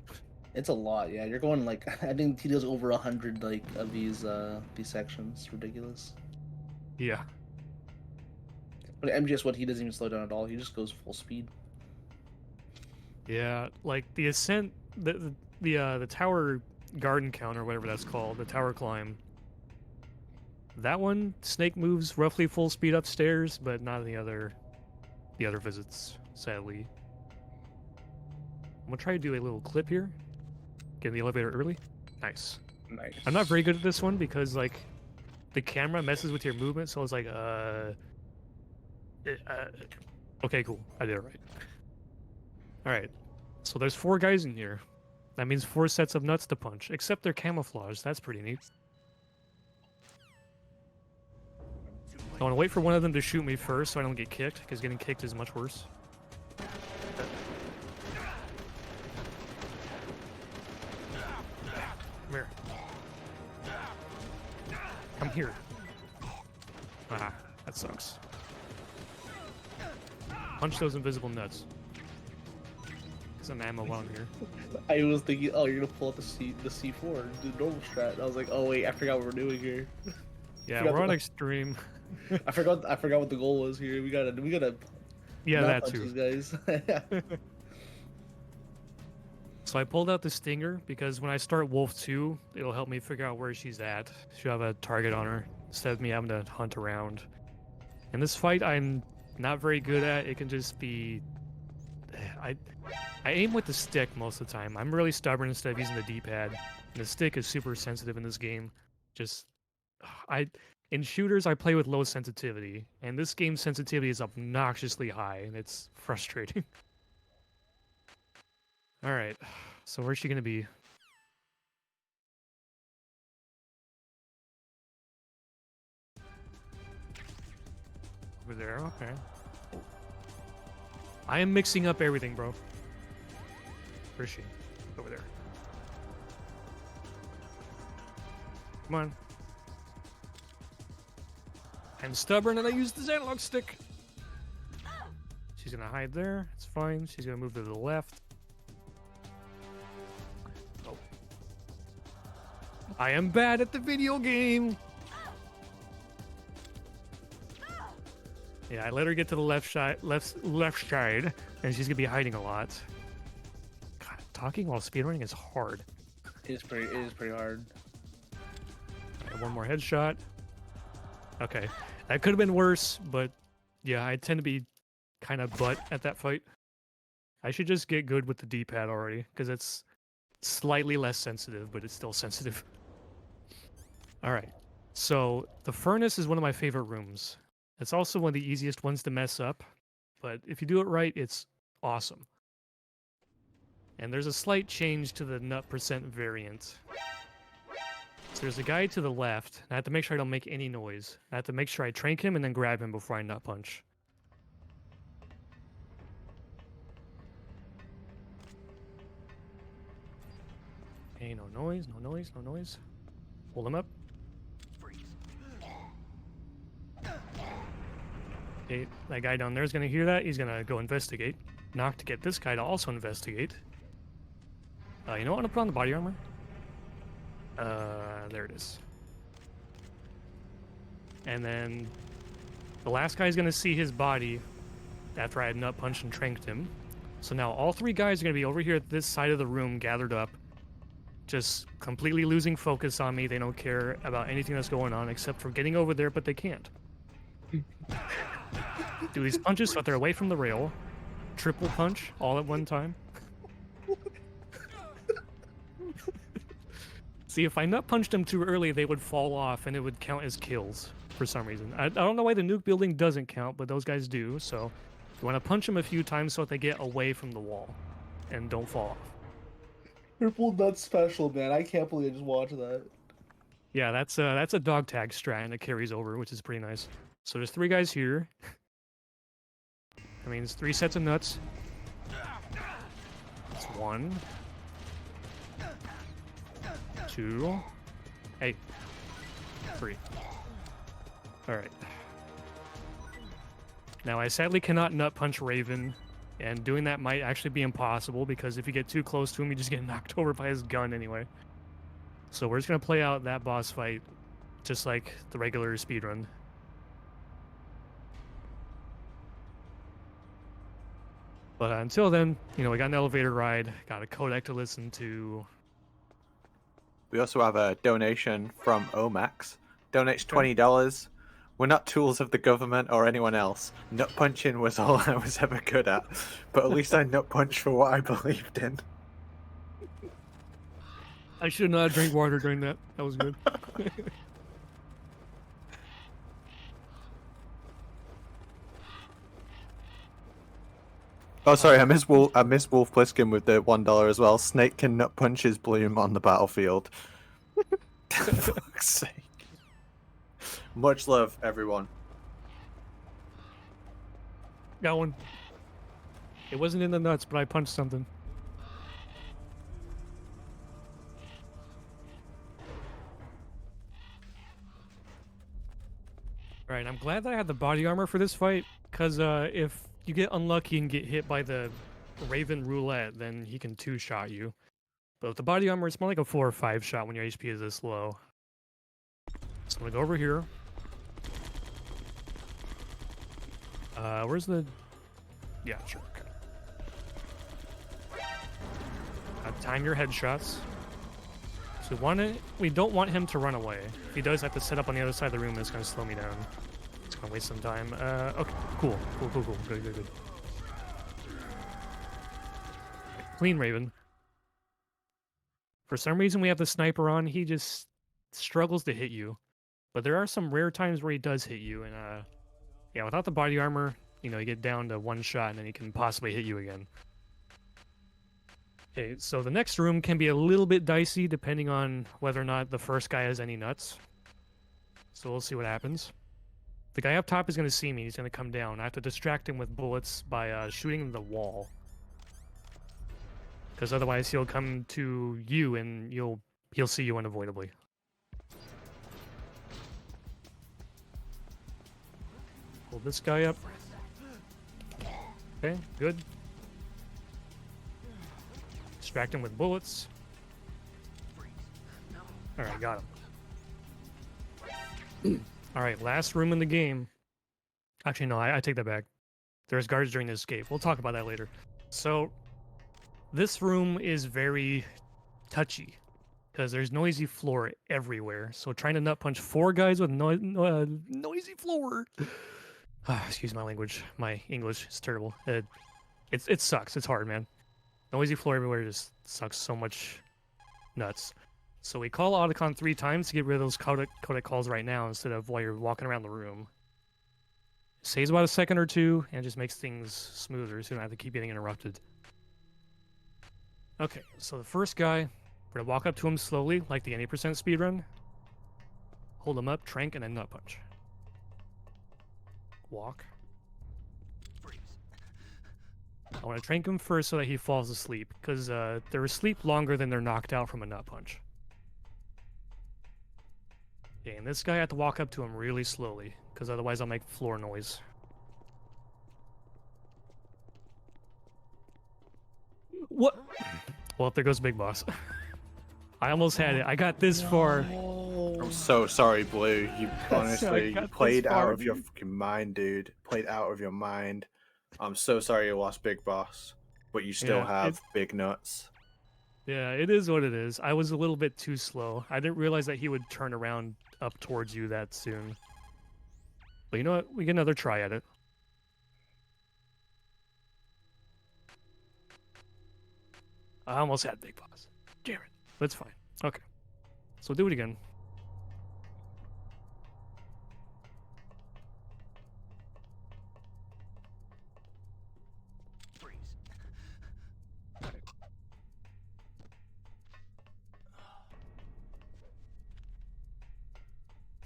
It's a lot, yeah. You're going like I think he does over 100 like of these sections. It's ridiculous. Yeah. But MGS1, he doesn't even slow down at all. He just goes full speed. Yeah, like the ascent, the tower garden count or whatever that's called, the tower climb. That one, Snake moves roughly full speed upstairs, but not the other visits, sadly. I'm gonna try to do a little clip here. Get in the elevator early. Nice. Nice. I'm not very good at this one because like the camera messes with your movement, so it's like okay, cool. I did it right. All right. So there's 4 guys in here. That means 4 sets of nuts to punch, except they're camouflaged. That's pretty neat. I want to wait for one of them to shoot me first so I don't get kicked, because getting kicked is much worse. Come here. Come here. Ah, that sucks. Punch those invisible nuts. Get some ammo while I'm here. I was thinking, oh, you're gonna pull out the C4 and do normal strat. I was like, oh wait, I forgot what we're doing here. Yeah, we're on extreme. I forgot what the goal was here. We gotta. Yeah, not that punch too. these guys. So I pulled out the stinger because when I start Wolf 2, it'll help me figure out where she's at. She'll have a target on her instead of me having to hunt around. In this fight, I'm not very good at. It can just be... I aim with the stick most of the time. I'm really stubborn instead of using the D-pad. And the stick is super sensitive in this game. In shooters, I play with low sensitivity. And this game's sensitivity is obnoxiously high, and it's frustrating. Alright, so where's she gonna be? Over there, okay. I am mixing up everything, bro. Where's she? Over there. Come on. I'm stubborn and I use the analog stick. She's gonna hide there, it's fine. She's gonna move to the left. I am bad at the video game. Yeah, I let her get to the left side, and she's gonna be hiding a lot. God, talking while speedrunning is hard. It is pretty hard. One more headshot. Okay, that could have been worse, but yeah, I tend to be kind of butt at that fight. I should just get good with the D-pad already, because it's slightly less sensitive, but it's still sensitive. All right, so the furnace is one of my favorite rooms. It's also one of the easiest ones to mess up, but if you do it right, it's awesome. And there's a slight change to the nut percent variant. So there's a guy to the left, and I have to make sure I don't make any noise. I have to make sure I trank him and then grab him before I nut punch. Okay, no noise, no noise, no noise. Hold him up. Okay, that guy down there is going to hear that. He's going to go investigate. Knock to get this guy to also investigate. You know what? I'm going to put on the body armor. There it is. And then the last guy is going to see his body after I had nut punched and tranked him. So now all three guys are going to be over here at this side of the room gathered up, just completely losing focus on me. They don't care about anything that's going on except for getting over there, but they can't. Do these punches so that they're away from the rail. Triple punch all at one time. See, if I nut punched them too early, they would fall off and it would count as kills for some reason. I don't know why the nuke building doesn't count, but those guys do. So you want to punch them a few times so that they get away from the wall and don't fall off. Triple nut special, man. I can't believe I just watched that. Yeah, that's a dog tag strat and it carries over, which is pretty nice. So there's three guys here. I mean, it's 3 sets of nuts. It's 1, 2, hey, 3. All right. Now, I sadly cannot nut punch Raven, and doing that might actually be impossible because if you get too close to him, you just get knocked over by his gun anyway. So we're just gonna play out that boss fight just like the regular speedrun. But until then, you know, we got an elevator ride, got a codec to listen to. We also have a donation from Omax. Donates $20. We're not tools of the government or anyone else. Nut punching was all I was ever good at, but at least I nut punched for what I believed in. I should not have drank water during that. That was good. Oh, sorry, I missed Wolf Pliskin with the $1 as well. Snake can nut punch his bloom on the battlefield. For fuck's sake. Much love, everyone. Got one. It wasn't in the nuts, but I punched something. Alright, I'm glad that I had the body armor for this fight, because if you get unlucky and get hit by the Raven roulette, then he can 2-shot you. But with the body armor, it's more like a 4 or 5 shot when your HP is this low. So I'm gonna go over here. Where's the... Yeah, sure. Time your headshots. So we don't want him to run away. If he does, I have to set up on the other side of the room, and it's gonna slow me down. It's gonna waste some time. Okay, cool. Good. Clean Raven. For some reason, we have the sniper on. He just struggles to hit you. But there are some rare times where he does hit you, and yeah, without the body armor, you know, you get down to 1 shot, and then he can possibly hit you again. Okay, so the next room can be a little bit dicey depending on whether or not the first guy has any nuts. So we'll see what happens. The guy up top is going to see me. He's going to come down. I have to distract him with bullets by shooting the wall. Because otherwise he'll come to you and he'll see you unavoidably. Pull this guy up. Okay, good. Distract him with bullets. Alright, got him. Alright, last room in the game. Actually, no, I take that back. There's guards during the escape. We'll talk about that later. So, this room is very touchy because there's noisy floor everywhere. So, trying to nut punch 4 guys with noisy floor. Excuse my language. My English is terrible. It sucks. It's hard, man. Noisy floor everywhere just sucks so much nuts. So we call Autocon 3 times to get rid of those codec calls right now instead of while you're walking around the room. It saves about a second or two and just makes things smoother so you don't have to keep getting interrupted. Okay, so the first guy, we're gonna walk up to him slowly, like the 80% speedrun. Hold him up, trank, and then nut punch. Walk. Freeze. I want to trank him first so that he falls asleep, because they're asleep longer than they're knocked out from a nut punch. Okay, and this guy I have to walk up to him really slowly, because otherwise I'll make floor noise. What? Well, there goes Big Boss. I almost had it. I got this far. No. I'm so sorry, Blue. You honestly you got this played out far, of your dude. fucking mind, dude. Played out of your mind. I'm so sorry you lost Big Boss, but you still Yeah, have big nuts. Yeah, it is what it is. I was a little bit too slow. I didn't realize that he would turn around up towards you that soon. But you know what? We get another try at it. I almost had Big Boss. Damn it. That's fine. Okay. So do it again. Freeze.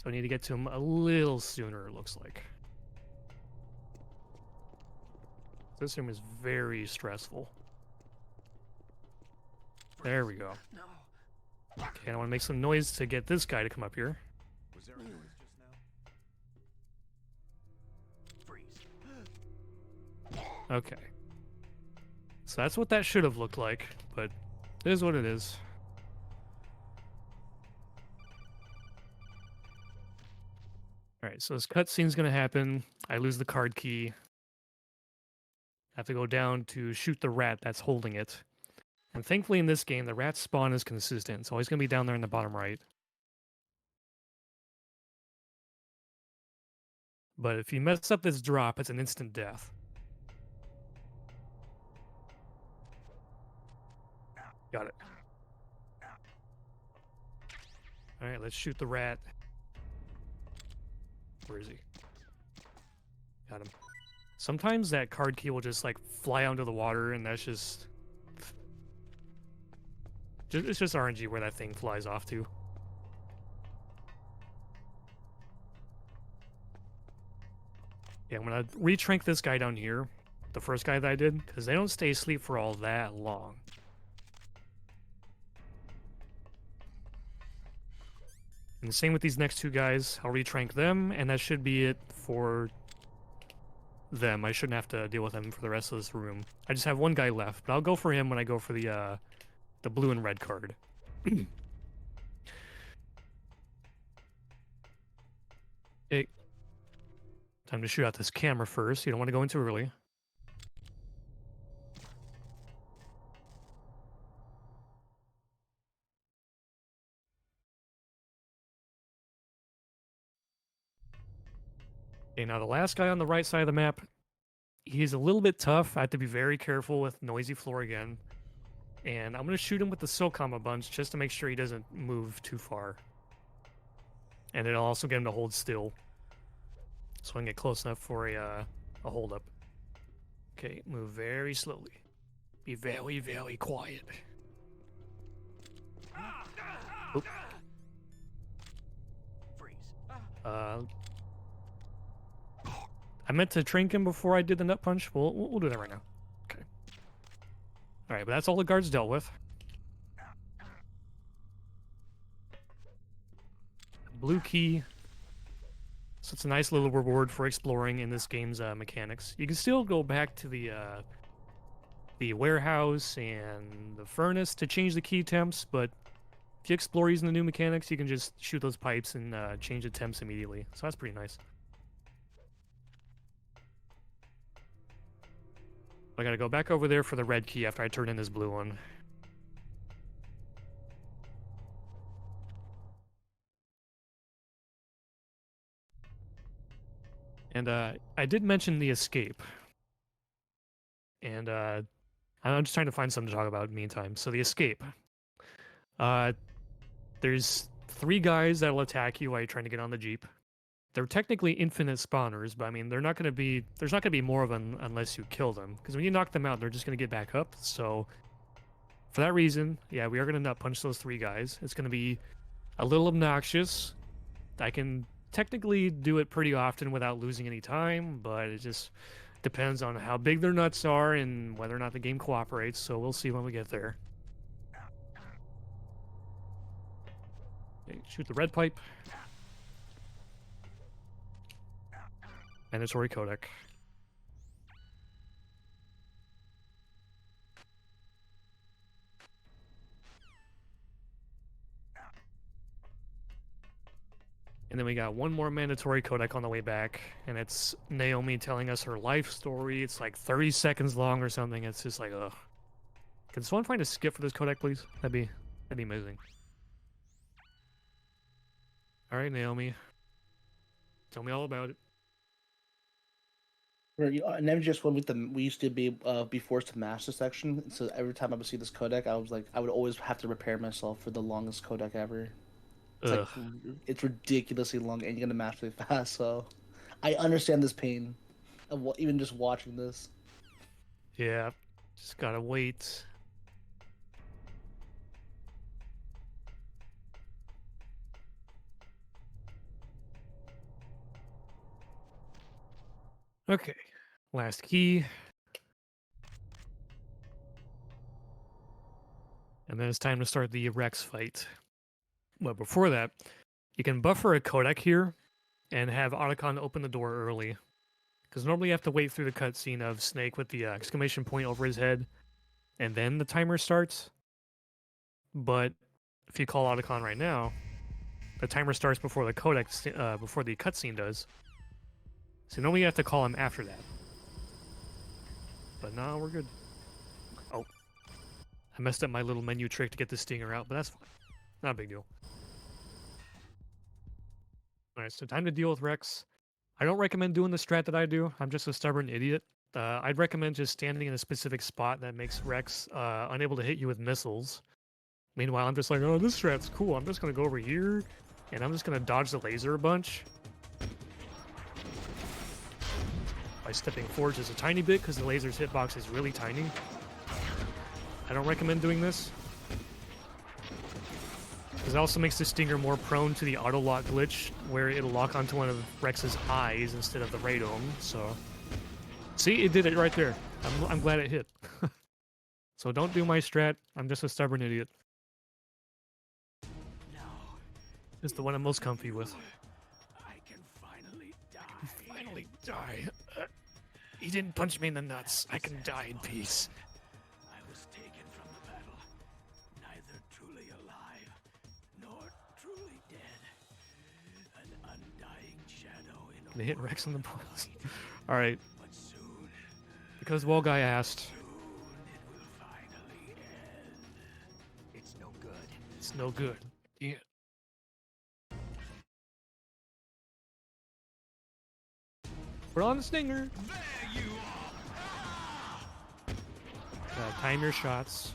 So I need to get to him a little sooner, it looks like. This room is very stressful. There we go. No. Okay, I want to make some noise to get this guy to come up here. Was there a noise just now? Freeze. Okay. So that's what that should have looked like, but it is what it is. Alright, so this cutscene's gonna happen. I lose the card key. I have to go down to shoot the rat that's holding it. And thankfully in this game, the rat spawn is consistent. It's always gonna be down there in the bottom right. But if you mess up this drop, it's an instant death. Got it. Alright, let's shoot the rat. Where is he? Got him. Sometimes that card key will just like fly onto the water and that's just it's just RNG where that thing flies off to. Yeah, I'm gonna retrank this guy down here, the first guy that I did, because they don't stay asleep for all that long. And same with these next 2 guys. I'll retrank them, and that should be it for them. I shouldn't have to deal with them for the rest of this room. I just have 1 guy left, but I'll go for him when I go for the blue and red card. Okay. Time to shoot out this camera first. You don't want to go in too early. Okay, now the last guy on the right side of the map, he's a little bit tough. I have to be very careful with noisy floor again. And I'm going to shoot him with the Sokama bunch just to make sure he doesn't move too far. And it'll also get him to hold still. So I can get close enough for a hold up. Okay, move very slowly. Be very, very quiet. Oop. Freeze. I meant to trank him before I did the nut punch. We'll do that right now. Okay. All right, but that's all the guards dealt with. Blue key. So it's a nice little reward for exploring in this game's mechanics. You can still go back to the warehouse and the furnace to change the key temps, but if you explore using the new mechanics, you can just shoot those pipes and change the temps immediately. So that's pretty nice. I gotta go back over there for the red key after I turn in this blue one. And I did mention the escape. And I'm just trying to find something to talk about in the meantime. So the escape. There's 3 guys that'll attack you while you're trying to get on the Jeep. They're technically infinite spawners, but I mean, there's not going to be more of them unless you kill them. Because when you knock them out, they're just going to get back up. So for that reason, yeah, we are going to nut punch those 3 guys. It's going to be a little obnoxious. I can technically do it pretty often without losing any time, but it just depends on how big their nuts are and whether or not the game cooperates. So we'll see when we get there. Okay, shoot the red pipe. Mandatory codec. And then we got one more mandatory codec on the way back, and it's Naomi telling us her life story. It's like 30 seconds long or something. It's just like, ugh. Can someone find a skip for this codec, please? That'd be amazing. All right, Naomi. Tell me all about it. And then just when we used to be forced to master section, so every time I would see this codec, I would always have to prepare myself for the longest codec ever. It's Ugh. it's ridiculously long, and you're gonna master it fast. So, I understand this pain of even just watching this. Yeah, just gotta wait. Okay, last key. And then it's time to start the Rex fight. But before that, you can buffer a codec here and have Otacon open the door early. Because normally you have to wait through the cutscene of Snake with the exclamation point over his head, and then the timer starts. But if you call Otacon right now, the timer starts before the codec, before the cutscene does. So normally you have to call him after that. But now we're good. Oh. I messed up my little menu trick to get the stinger out, but that's fine. Not a big deal. Alright, so time to deal with Rex. I don't recommend doing the strat that I do. I'm just a stubborn idiot. I'd recommend just standing in a specific spot that makes Rex unable to hit you with missiles. Meanwhile, I'm just like, oh, this strat's cool. I'm just going to go over here, and I'm just going to dodge the laser a bunch. By stepping forward just a tiny bit, because the laser's hitbox is really tiny. I don't recommend doing this. Because it also makes the Stinger more prone to the auto-lock glitch, where it'll lock onto one of Rex's eyes instead of the radome, so... See, it did it right there. I'm glad it hit. So don't do my strat, I'm just a stubborn idiot. Now, It's the one I'm most comfy with. I can finally die. Finally die. He didn't punch me in the nuts. I can die in peace. I was taken from the battle, neither truly alive nor truly dead. An undying shadow in They hit Rex in the balls. Alright, but soon, because Wall Guy asked, soon it will finally end. It's no good. it's no good. Yeah. We're on the Stinger. Time your shots.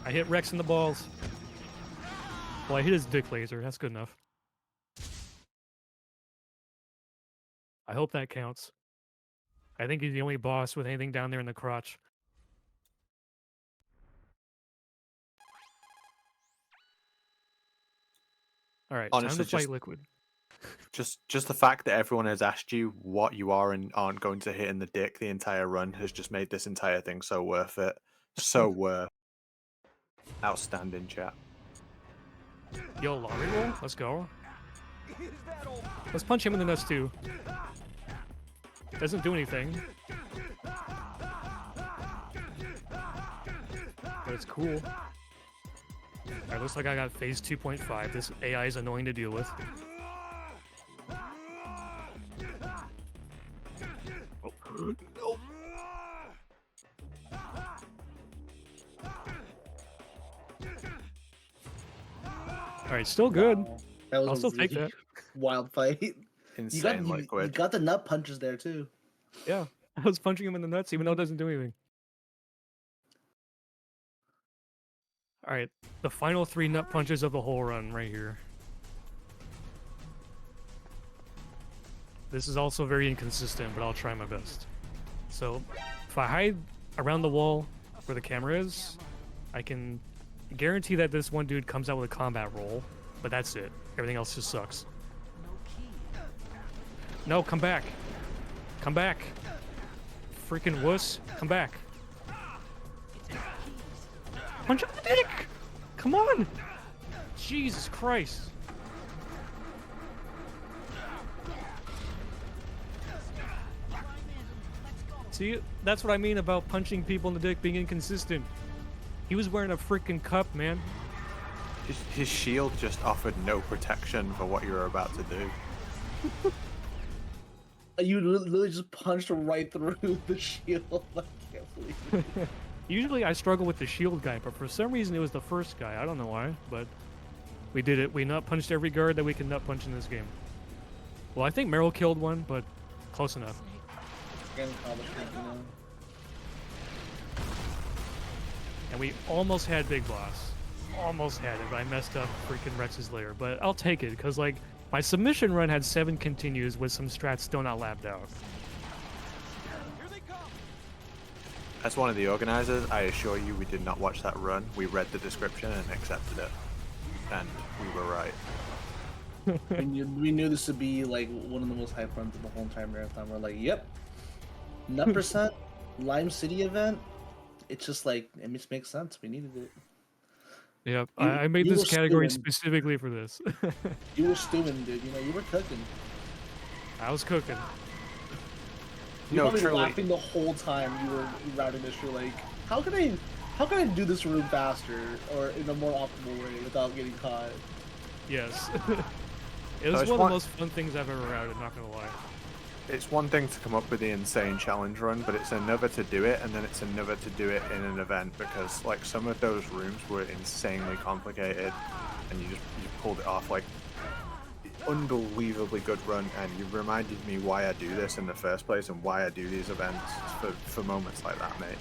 I hit Rex in the balls. Well, I hit his dick laser. That's good enough. I hope that counts. I think he's the only boss with anything down there in the crotch. Alright, time Honestly, to fight just- Liquid. Just the fact that everyone has asked you what you are and aren't going to hit in the dick the entire run has just made this entire thing so worth it. So worth. Outstanding, chat. Yo, lottery roll? Let's go. Let's punch him in the nuts too. Doesn't do anything. but it's cool. Alright, looks like I got phase 2.5. This AI is annoying to deal with. Alright, still good. Wow. That was I'll a still take really that. wild fight. Insane you liquid. got the nut punches there too. Yeah, I was punching him in the nuts even though it doesn't do anything. Alright, the final 3 nut punches of the whole run right here. This is also very inconsistent, but I'll try my best. So, if I hide around the wall where the camera is, I can guarantee that this one dude comes out with a combat roll, but that's it. Everything else just sucks. No, come back. Come back. Freaking wuss, come back. Punch up the dick! Come on! Jesus Christ. See, that's what I mean about punching people in the dick being inconsistent. He was wearing a freaking cup, man. His shield just offered no protection for what you were about to do. You literally just punched right through the shield. I can't believe it. Usually I struggle with the shield guy, but for some reason it was the first guy. I don't know why, but we did it. We nut punched every guard that we can nut punch in this game. Well, I think Meryl killed one, but close enough. Again, accomplishment, you know. And we almost had Big Boss. Almost had it, but I messed up freaking Rex's lair. But I'll take it, because, like, my submission run had 7 continues with some strats still not lapped out. As one of the organizers, I assure you we did not watch that run. We read the description and accepted it. And we were right. We knew this would be like one of the most hype runs of the whole entire marathon. We're like, yep, nut percent, Lime City event. It's just like, it just makes sense. We needed it. Yep, You- I made you this were category stewing. specifically for this. You were stewing, dude. You know, you were cooking. I was cooking. You No, probably truly. laughing the whole time you were routing this. You're like, how can I do this room faster or in a more optimal way without getting caught? Yes. It was it's one of one- the most fun things I've ever routed, not gonna lie. It's one thing to come up with the insane challenge run, but it's another to do it, and then it's another to do it in an event, because like some of those rooms were insanely complicated, and you pulled it off. Like, unbelievably good run, and you reminded me why I do this in the first place and why I do these events for moments like that, mate.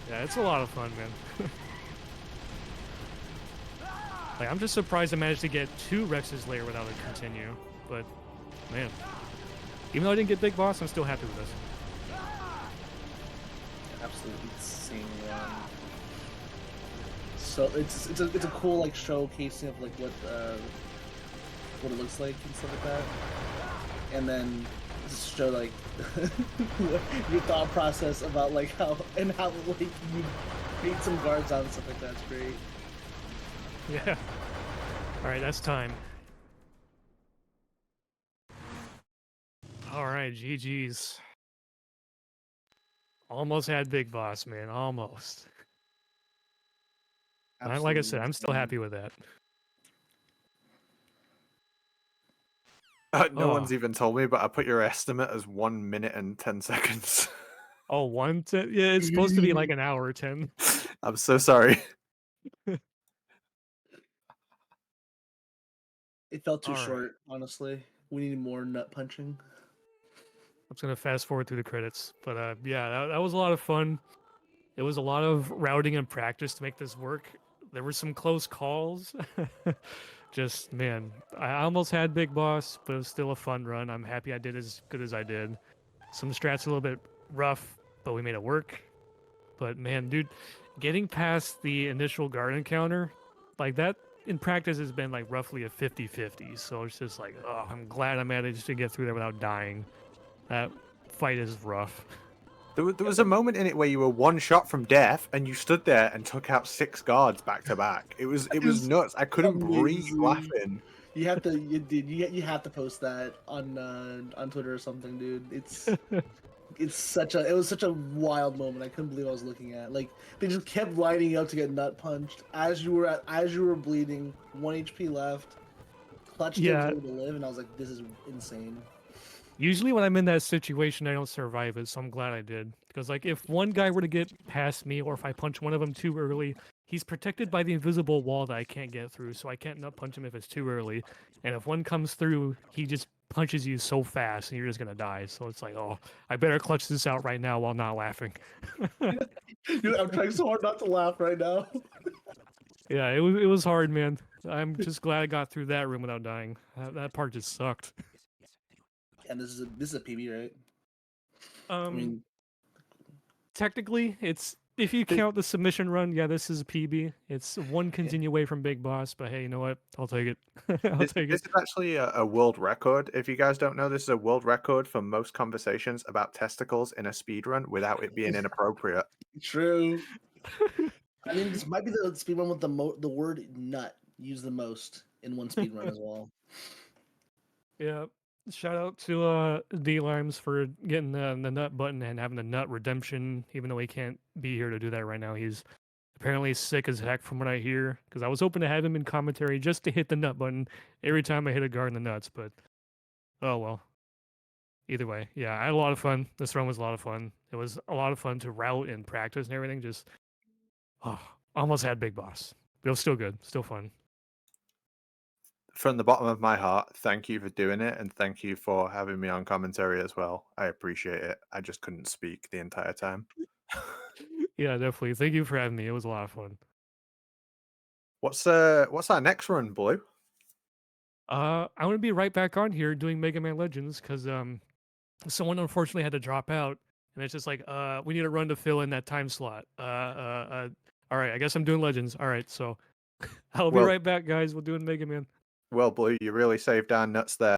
Yeah, it's a lot of fun, man. Like, I'm just surprised I managed to get 2 Rex's lair without a continue, but man. Even though I didn't get Big Boss, I'm still happy with this. Absolutely insane run. So it's a cool like showcasing of like what it looks like and stuff like that, and then just show like your thought process about like how like you made some guards out and stuff like that. It's great. Yeah. Alright, that's time. Alright, GG's. Almost had Big Boss, man. Almost. And like I said, I'm still happy with that. No Oh. one's even told me, but I put your estimate as 1 minute and 10 seconds. Oh, 1 to... Yeah, it's supposed to be like an hour or 10. I'm so sorry. It felt too All right. short, honestly. We needed more nut punching. I'm just gonna fast forward through the credits. But yeah, that was a lot of fun. It was a lot of routing and practice to make this work. There were some close calls. Just, man, I almost had Big Boss, but it was still a fun run. I'm happy I did as good as I did. Some strats a little bit rough, but we made it work. But man, dude, getting past the initial guard encounter, like that in practice has been like roughly a 50-50. So it's just like, oh, I'm glad I managed to get through there without dying. That fight is rough. There was a moment in it where you were 1 shot from death, and you stood there and took out 6 guards back to back. It was It's nuts. I couldn't breathe amazing. laughing. You have to, you have to post that on Twitter or something, dude. It's it was such a wild moment. I couldn't believe I was looking at. Like they just kept lining up to get nut punched as you were bleeding, 1 HP left. Clutched it, was Yeah. able to live, and I was like, this is insane. Usually when I'm in that situation, I don't survive it, so I'm glad I did. Because like, if one guy were to get past me, or if I punch one of them too early, he's protected by the invisible wall that I can't get through, so I can't nut punch him if it's too early. And if one comes through, he just punches you so fast, and you're just gonna die. So it's like, oh, I better clutch this out right now while not laughing. Dude, I'm trying so hard not to laugh right now. Yeah, it was hard, man. I'm just glad I got through that room without dying. That part just sucked. And this is a PB, right? I Um, mean, technically, it's if you count the submission run, yeah, this is a PB. It's one continue away from Big Boss, but hey, you know what? I'll take it. I'll take This it. is actually a world record. If you guys don't know, this is a world record for most conversations about testicles in a speedrun without it being inappropriate. true. I mean, this might be the speed run with the word nut used the most in one speed run as well. Yeah. Shout out to D-Limes for getting the nut button and having the nut redemption, even though he can't be here to do that right now. He's apparently sick as heck from what I hear, because I was hoping to have him in commentary just to hit the nut button every time I hit a guard in the nuts, but oh well. Either way, yeah, I had a lot of fun. This run was a lot of fun. It was a lot of fun to route and practice and everything. Just, oh, almost had Big Boss. But it was still good, still fun. From the bottom of my heart, thank you for doing it, and thank you for having me on commentary as well. I appreciate it. I just couldn't speak the entire time. Yeah, definitely. Thank you for having me. It was a lot of fun. What's our next run, Blue? I'm gonna be right back on here doing Mega Man Legends because someone unfortunately had to drop out, and it's just like we need a run to fill in that time slot. All right, I guess I'm doing Legends. All right, so I'll be Well- right back, guys. We're doing Mega Man. Well, Blue, you really saved our nuts there.